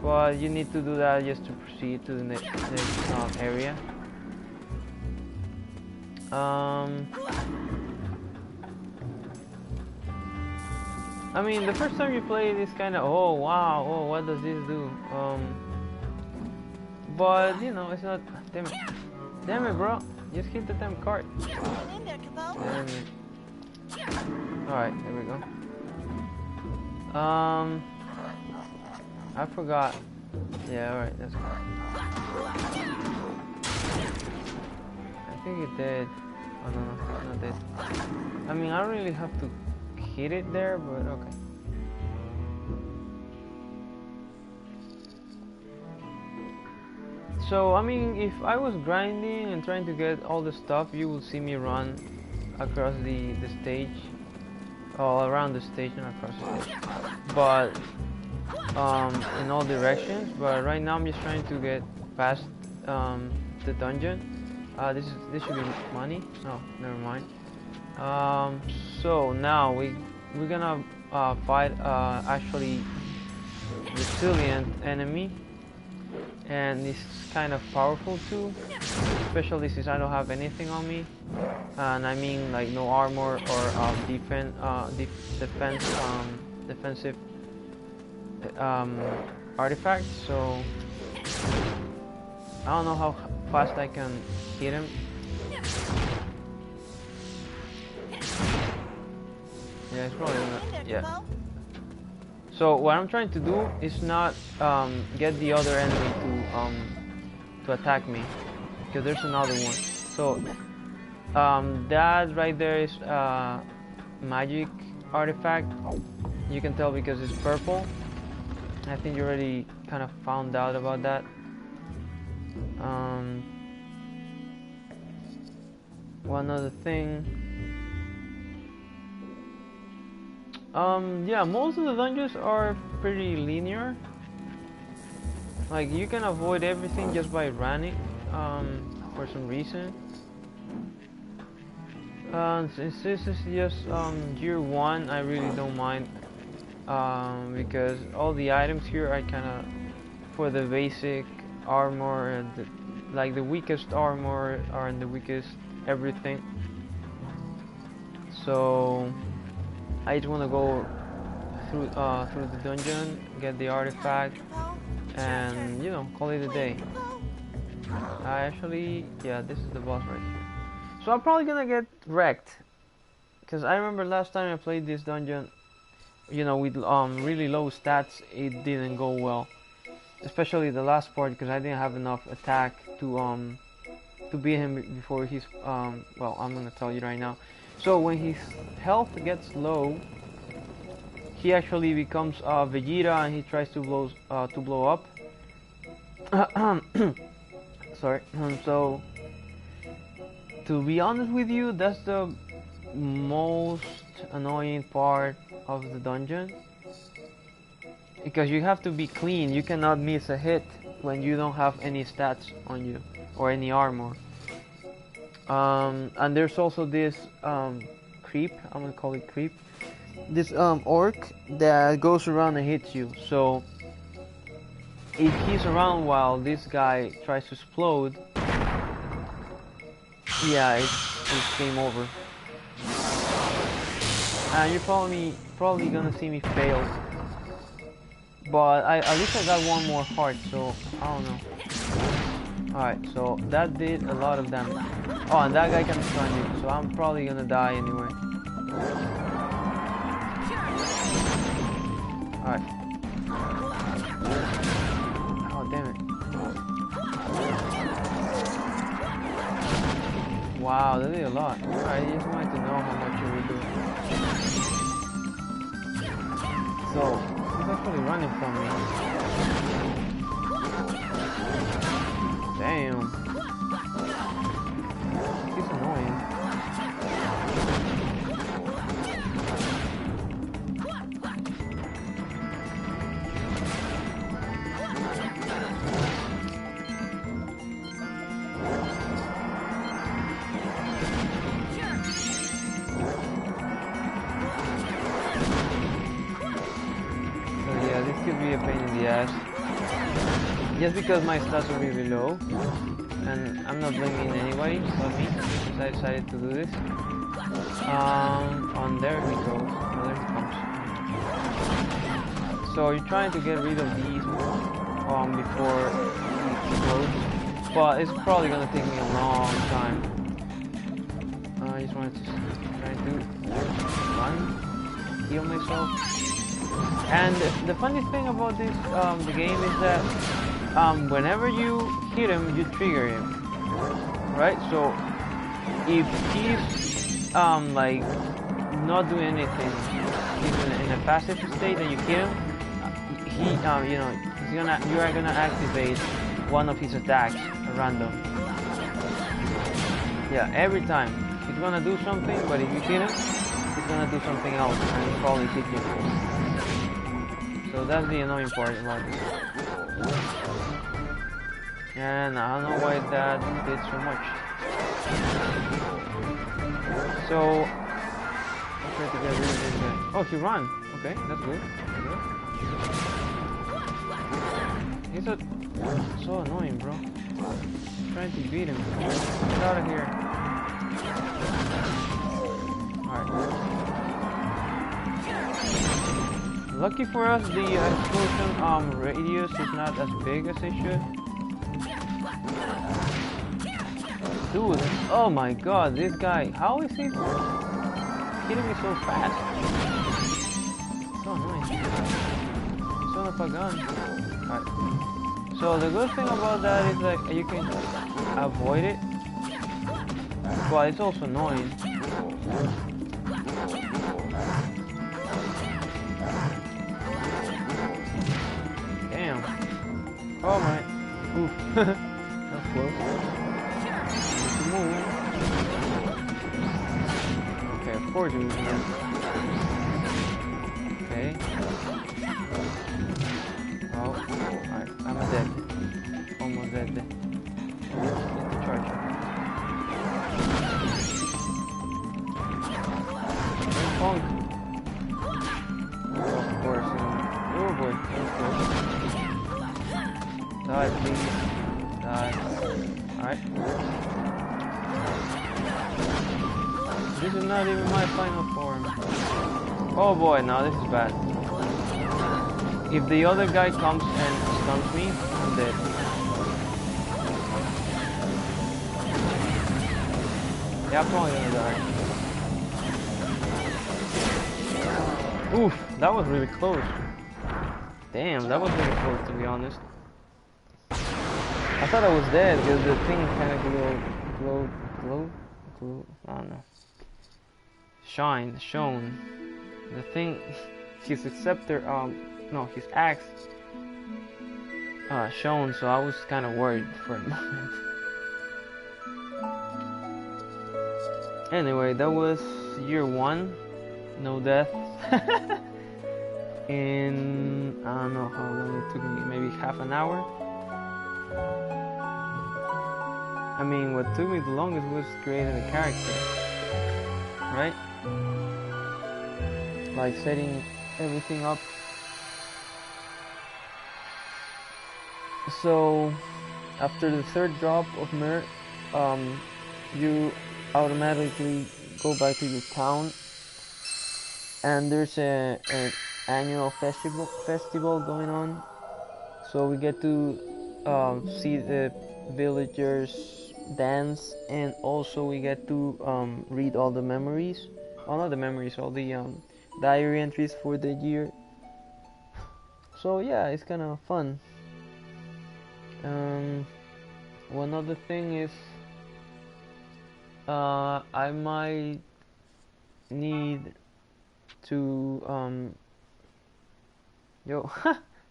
But you need to do that just to proceed to the next area. I mean, the first time you play it, it's kind of, oh wow, oh what does this do? But you know, it's not. Damn it, bro! Just hit the damn cart. Hang in there, Capo. Damn it. Alright, there we go. I forgot. Yeah, alright, that's good. I think it did. Oh no, not dead. I mean, I don't really have to hit it there, but okay. So, I mean, if I was grinding and trying to get all the stuff, you will see me run across the stage. All around the stage, not across the stage. But, in all directions. But right now I'm just trying to get past the dungeon. This should be money. No, never mind. So now we're gonna fight actually resilient enemy, and it's kind of powerful too, especially since I don't have anything on me, and I mean like no armor or defensive artifacts. So I don't know how fast I can hit him. Yeah, it's probably not. Yeah. So what I'm trying to do is not get the other enemy to attack me, because there's another one. So that right there is magic artifact. You can tell because it's purple. I think you already kind of found out about that. One other thing. Yeah, most of the dungeons are pretty linear. Like, you can avoid everything just by running, for some reason. Since this is just year 1, I really don't mind, because all the items here are kind of for the basic armor, and like the weakest armor are in the weakest everything. So I just want to go through the dungeon, get the artifact, and, you know, call it a day. Yeah, this is the boss right here. So I'm probably gonna get wrecked, because I remember last time I played this dungeon, you know, with really low stats, it didn't go well. Especially the last part, because I didn't have enough attack to beat him before he's well, I'm gonna tell you right now. So when his health gets low, he actually becomes Vegeta, and he tries to blow up. Sorry. So to be honest with you, that's the most annoying part of the dungeon, because you have to be clean. You cannot miss a hit when you don't have any stats on you or any armor. And there's also this creep, I'm gonna call it creep, this orc that goes around and hits you. So if he's around while this guy tries to explode, yeah, it's game over. And you're probably gonna see me fail, but at least I got one more heart, so I don't know. Alright, so that did a lot of damage. Oh, and that guy can stun you, so I'm probably gonna die anyway. Alright. Oh, damn it. Wow, that did a lot. I just wanted to know how much you were doing. So, he's actually running from me. Damn. He's annoying. So yeah, this could be a pain in the ass. Just because my stats are really low, and I'm not blaming anybody but me, because I decided to do this. There he goes. Oh, there he comes. So you're trying to get rid of these before he explodes, but it's probably gonna take me a long time. I just wanted to try to run, heal myself. And the funny thing about this the game is that whenever you hit him, you trigger him, right? So if he's like not doing anything, he's in a passive state, and you hit him, you know, you are gonna activate one of his attacks at random. Yeah, every time he's gonna do something, but if you hit him, he's gonna do something else, and he'll probably hit you. So that's the annoying part about this. And I don't know why that did so much. So I'll try to get rid of this guy. Oh, he ran. Okay, that's good. He's so annoying, bro. Trying to beat him. Get out of here. Alright. Lucky for us, the explosion radius is not as big as it should. Dude, oh my god, this guy, how is he hitting me so fast? So annoying. Son of a gun. Alright. So the good thing about that is that you can avoid it. But it's also annoying. Damn. Oh my. Oof. That's close. Move. Okay, of course we can. Okay. Oh, alright, I'm dead. Almost dead. Get the charger. Punk. Oh, of course. Oh boy, that's close. Die, please. Die. Alright. This is not even my final form. Oh boy, now this is bad. If the other guy comes and stuns me, I'm dead. Yeah, I'm probably gonna die. Oof, that was really close. Damn, that was really close to be honest. I thought I was dead because the thing kind of glowed. I don't know. Shone. The thing, his scepter, no, his axe, shone. So I was kind of worried for a moment. Anyway, that was year 1, no death. In I don't know how long it took me, maybe half an hour. I mean, what took me the longest was creating a character, right? Like setting everything up. So after the 3rd drop of Mir, you automatically go back to your town, and there's an annual festival going on. So we get to see the villagers dance, and also we get to read all the memories. Oh, not the memories, all the diary entries for the year. So yeah, it's kind of fun. One other thing is I might need to yo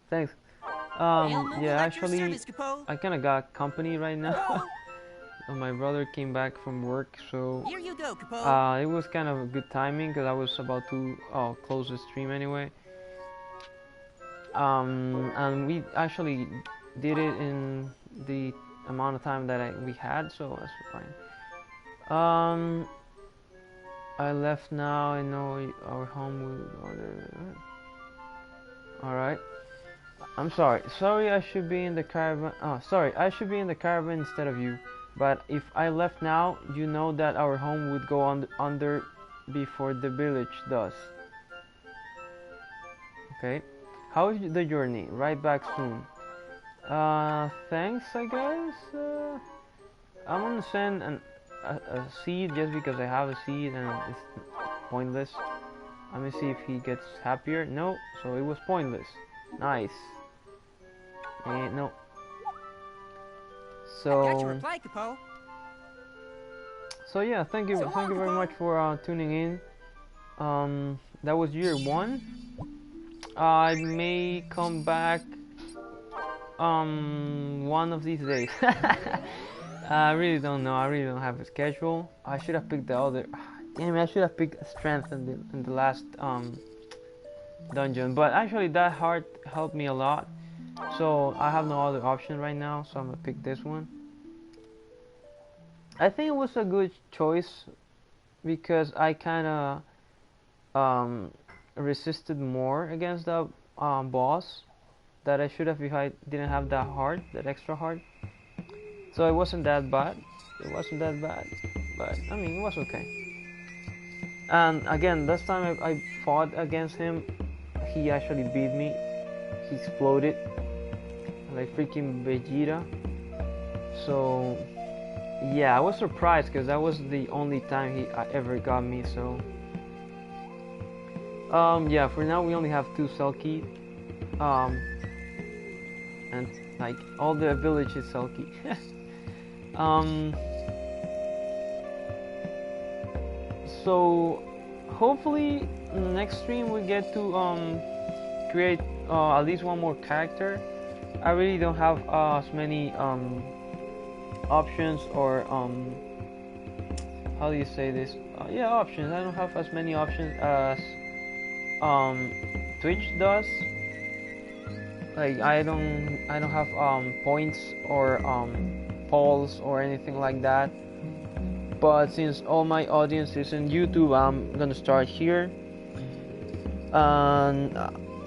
thanks. Yeah, actually I kind of got company right now. My brother came back from work, so Here you go, Capo. it was kind of a good timing because I was about to close the stream anyway. And we actually did it in the amount of time that we had, so that's fine. I left now. I know our home will order. Alright. I'm sorry. Sorry, I should be in the caravan. Oh, sorry. I should be in the caravan instead of you. But if I left now, you know that our home would go under before the village does. Okay. How is the journey? Right back soon. Thanks, I guess. I'm gonna send a seed just because I have a seed and it's pointless. Let me see if he gets happier. No, so it was pointless. Nice. No. Got your reply, Capo. So yeah, thank you very much for tuning in. That was year 1. I may come back one of these days. I really don't know. I really don't have a schedule. I should have picked the other. Damn it! I should have picked strength in the last dungeon. But actually, that heart helped me a lot. So I have no other option right now. So I'm gonna pick this one. I think it was a good choice because I kind of resisted more against the boss. that I should have if I didn't have that heart, that extra heart. So it wasn't that bad. It wasn't that bad, but I mean it was okay. And again, last time I fought against him, he actually beat me. He exploded like freaking Vegeta. So yeah, I was surprised because that was the only time he ever got me. So yeah, for now we only have 2 Selkie, and like all the village is Selkie. So hopefully in the next stream we get to create at least one more character. I really don't have as many options, or how do you say this? Yeah, options. I don't have as many options as Twitch does. Like I don't have points or polls or anything like that. But since all my audience is in YouTube, I'm gonna start here. And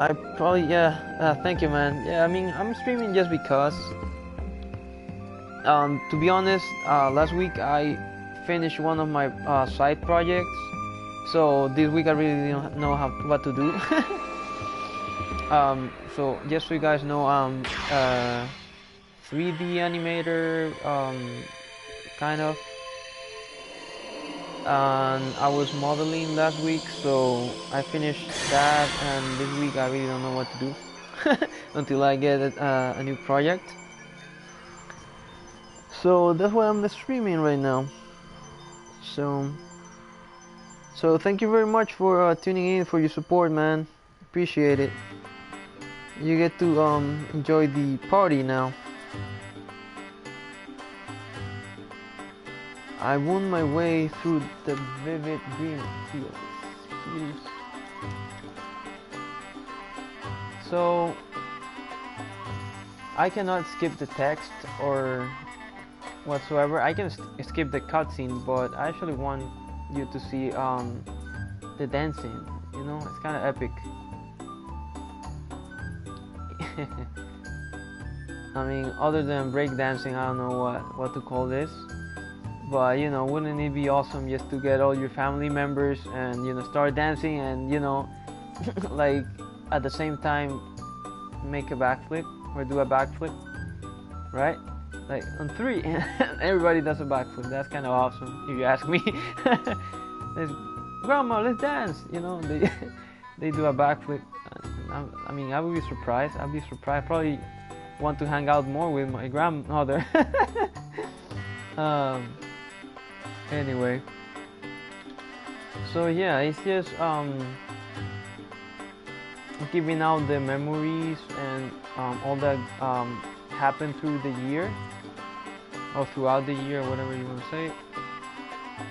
I probably, yeah, thank you, man. Yeah, I mean, I'm streaming just because. To be honest, last week I finished one of my side projects, so this week I really don't know what to do. So just so you guys know, 3D animator, kind of. And I was modeling last week, so I finished that, and this week I really don't know what to do until I get a new project. So that's why I'm streaming right now. So thank you very much for tuning in, for your support, man. Appreciate it. You get to enjoy the party now. I won my way through the vivid green fields. So I cannot skip the text or whatsoever. I can skip the cutscene, but I actually want you to see the dancing. You know, it's kind of epic. I mean, other than break dancing, I don't know what to call this. But you know, wouldn't it be awesome just to get all your family members and, you know, start dancing and, you know, like at the same time make a backflip or do a backflip, right? Like on 3, everybody does a backflip. That's kind of awesome if you ask me. Grandma, let's dance. You know, they do a backflip. I mean, I would be surprised. I'd be surprised. Probably want to hang out more with my grandmother. Anyway, so yeah, it's just giving out the memories and all that happened through the year, or throughout the year, whatever you want to say.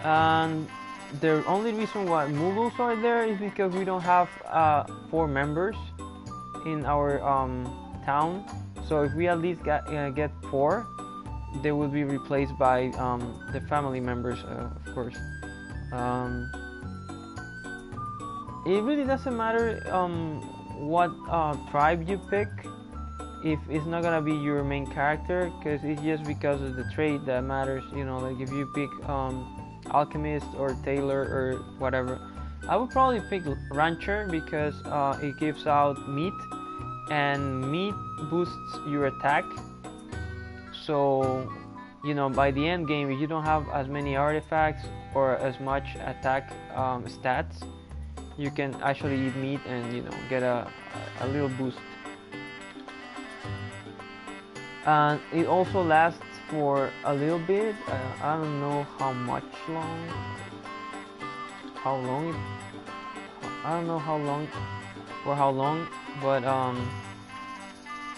And the only reason why Muggles are there is because we don't have 4 members in our town. So if we at least get 4, they will be replaced by the family members, of course. It really doesn't matter what tribe you pick if it's not gonna be your main character, because it's just because of the trait that matters. You know, like if you pick alchemist or tailor or whatever, I would probably pick rancher because it gives out meat, and meat boosts your attack. So, you know, by the end game, if you don't have as many artifacts or as much attack stats, you can actually eat meat and, you know, get a little boost. And it also lasts for a little bit. I don't know how much long. I don't know how long, for how long, but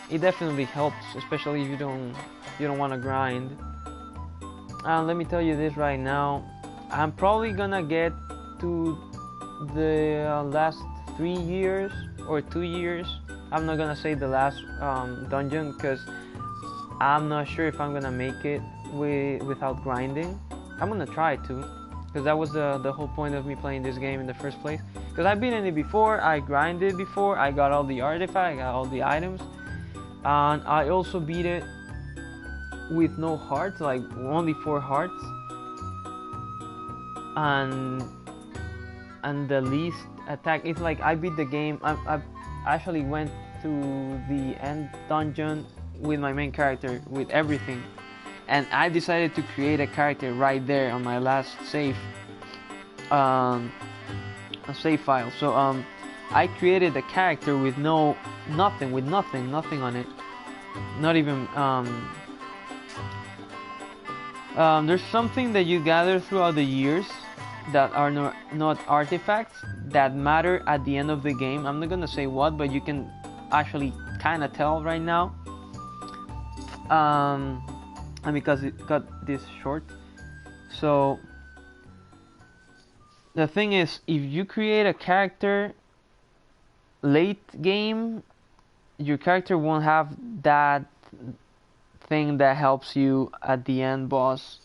it definitely helps, especially if you don't want to grind. Let me tell you this right now, I'm probably gonna get to the last 3 years or 2 years. I'm not gonna say the last dungeon, because I'm not sure if I'm gonna make it without grinding. I'm gonna try to, because that was the whole point of me playing this game in the first place. Because I've been in it before, I grinded before, I got all the artifacts, I got all the items, and I also beat it with no hearts, like only 4 hearts, and the least attack. It's like I beat the game. I actually went to the end dungeon with my main character with everything, and I decided to create a character right there on my last save, a save file. So I created a character with nothing on it, not even there's something that you gather throughout the years that are not artifacts that matter at the end of the game. I'm not gonna say what, but you can actually kind of tell right now. And because it got this short, so the thing is, if you create a character late game, your character won't have that thing that helps you at the end boss.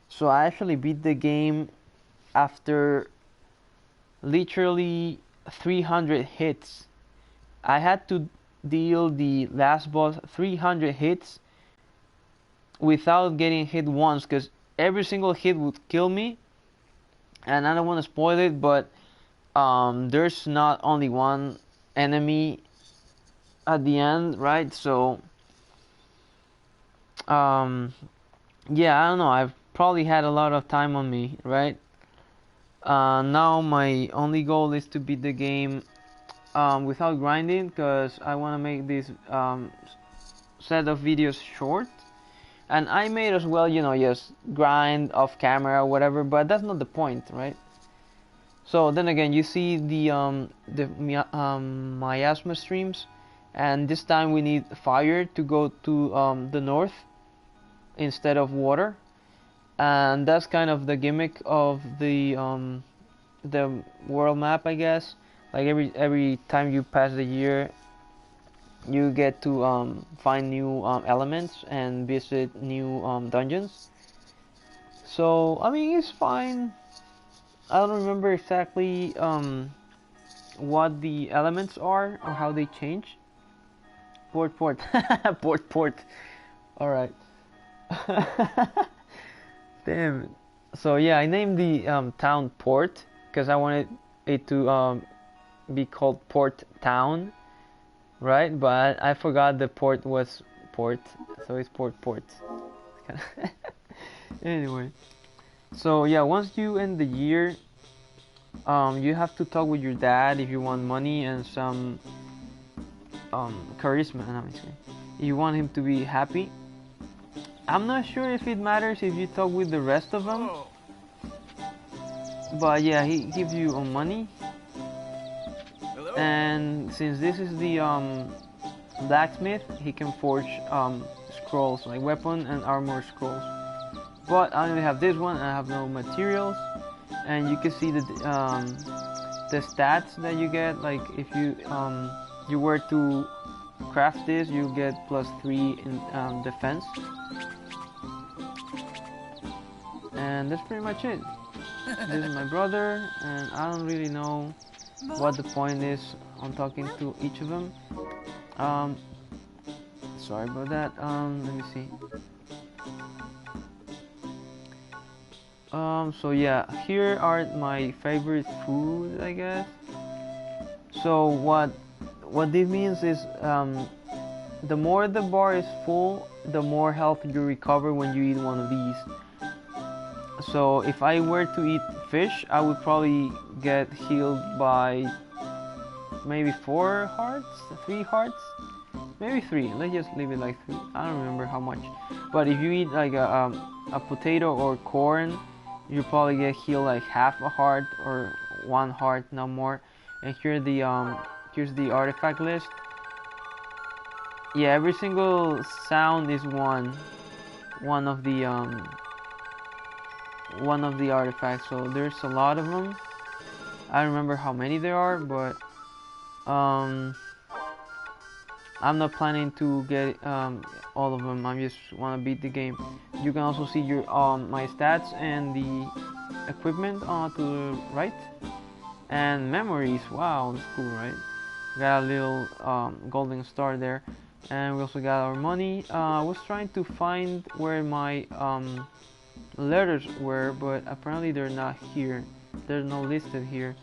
So I actually beat the game after literally 300 hits. I had to deal the last boss 300 hits without getting hit once, because every single hit would kill me. And I don't want to spoil it, but there's not only one enemy at the end, right? So yeah, I don't know, I've probably had a lot of time on me, right? Now my only goal is to beat the game without grinding, because I want to make this set of videos short. And I may as well, you know, just grind off camera or whatever, but that's not the point, right? So then again, you see the miasma streams, and this time we need fire to go to the north instead of water, and that's kind of the gimmick of the world map, I guess. Like every time you pass the year, you get to find new elements and visit new dungeons. So I mean, it's fine. I don't remember exactly what the elements are or how they change. Port. Port. All right. Damn. So yeah, I named the town Port because I wanted it to be called Port Town, right? But I forgot the port was port, so it's Port. Anyway, so yeah, once you end the year, you have to talk with your dad if you want money and some charisma. No, I'm just kidding. If you want him to be happy. I'm not sure if it matters if you talk with the rest of them, but yeah, he gives you money. Hello? And since this is the blacksmith, he can forge scrolls, like weapon and armor scrolls. But I only have this one, and I have no materials. And you can see the stats that you get. Like if you were to craft this, you get +3 in defense. And that's pretty much it. This is my brother, and I don't really know what the point is on talking to each of them. Sorry about that. Let me see. So yeah, here are my favorite food, I guess. So what this means is the more the bar is full, the more health you recover when you eat one of these. So if I were to eat fish, I would probably get healed by maybe 4 hearts, 3 hearts, maybe 3. Let's just leave it like 3. I don't remember how much. But if you eat like a potato or corn, you probably get healed like half a heart or 1 heart, no more. And here here's the artifact list. Yeah, every single sound is one of the artifacts. So there's a lot of them. I don't remember how many there are, but I'm not planning to get all of them. I just want to beat the game. You can also see your my stats and the equipment to the right, and memories. Wow, that's cool, right? Got a little golden star there. and we also got our money. I was trying to find where my letters were, but apparently they're not here. They're not listed here.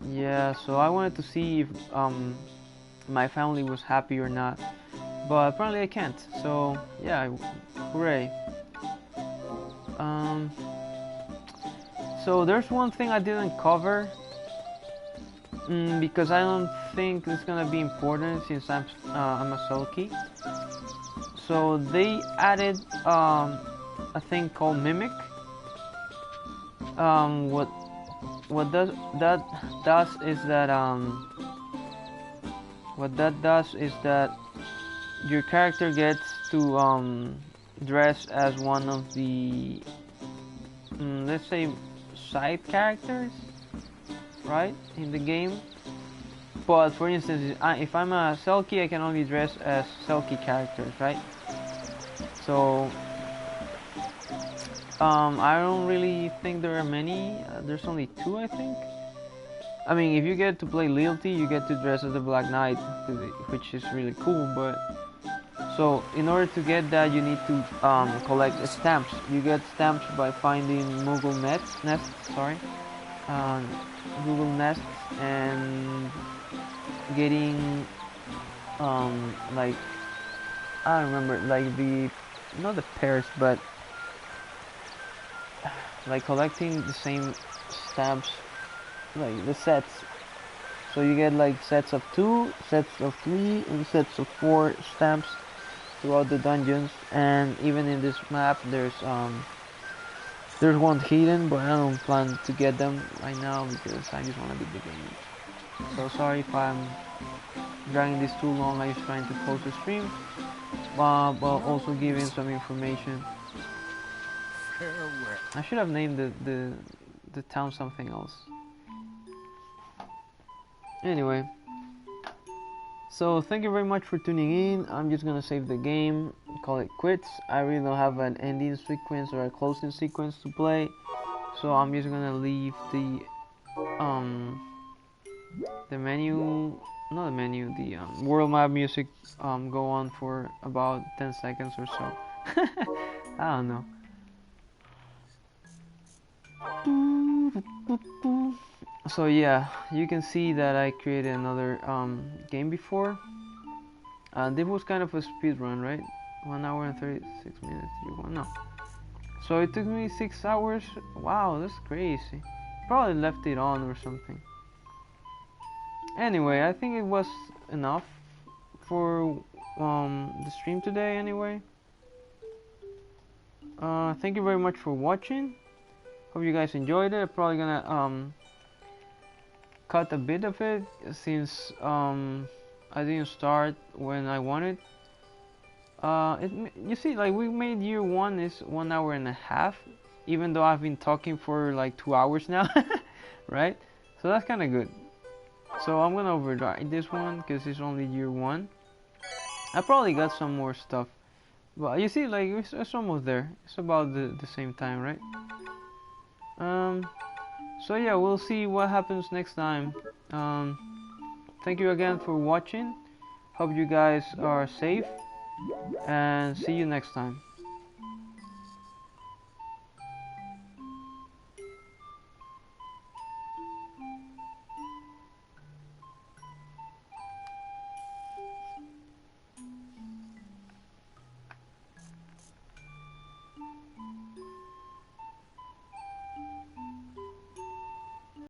Yeah, so I wanted to see if my family was happy or not, but apparently I can't. So yeah, hooray. So there's one thing I didn't cover because I don't think it's gonna be important since I'm a Selkie. So they added a thing called mimic. What that does is that your character gets to dress as one of the let's say side characters, right, in the game. But for instance, if I'm a Selkie, I can only dress as Selkie characters, right? So I don't really think there are many. There's only 2, I think. I mean, if you get to play Loyalty, you get to dress as the Black Knight, which is really cool. But so in order to get that, you need to collect stamps. You get stamps by finding Moogle nests, Google nests, and getting like I don't remember, like not the pairs, but like collecting the same stamps, like the sets. So you get like sets of 2, sets of 3, and sets of 4 stamps throughout the dungeons. And even in this map, there's one hidden, but I don't plan to get them right now because I just want to beat the game. So sorry if I'm dragging this too long. I'm just trying to post the stream, while also giving some information. I should have named the town something else. Anyway, so thank you very much for tuning in. I'm just gonna save the game, call it quits. I really don't have an ending sequence or a closing sequence to play, so I'm just gonna leave the menu, not the menu, the world map music go on for about 10 seconds or so. I don't know. So yeah, you can see that I created another game before. This was kind of a speed run, right? 1 hour and 36 minutes. No. So it took me 6 hours. Wow, that's crazy. Probably left it on or something. Anyway, I think it was enough for the stream today. Anyway, thank you very much for watching. Hope you guys enjoyed it. I'm probably gonna cut a bit of it since I didn't start when I wanted. You see, like we made year 1 is 1 hour and a half, even though I've been talking for like 2 hours now, right? So that's kind of good. So I'm gonna override this one because it's only year 1. I probably got some more stuff, but you see, like it's almost there. It's about the same time, right? So yeah, we'll see what happens next time. Thank you again for watching. Hope you guys are safe, and see you next time.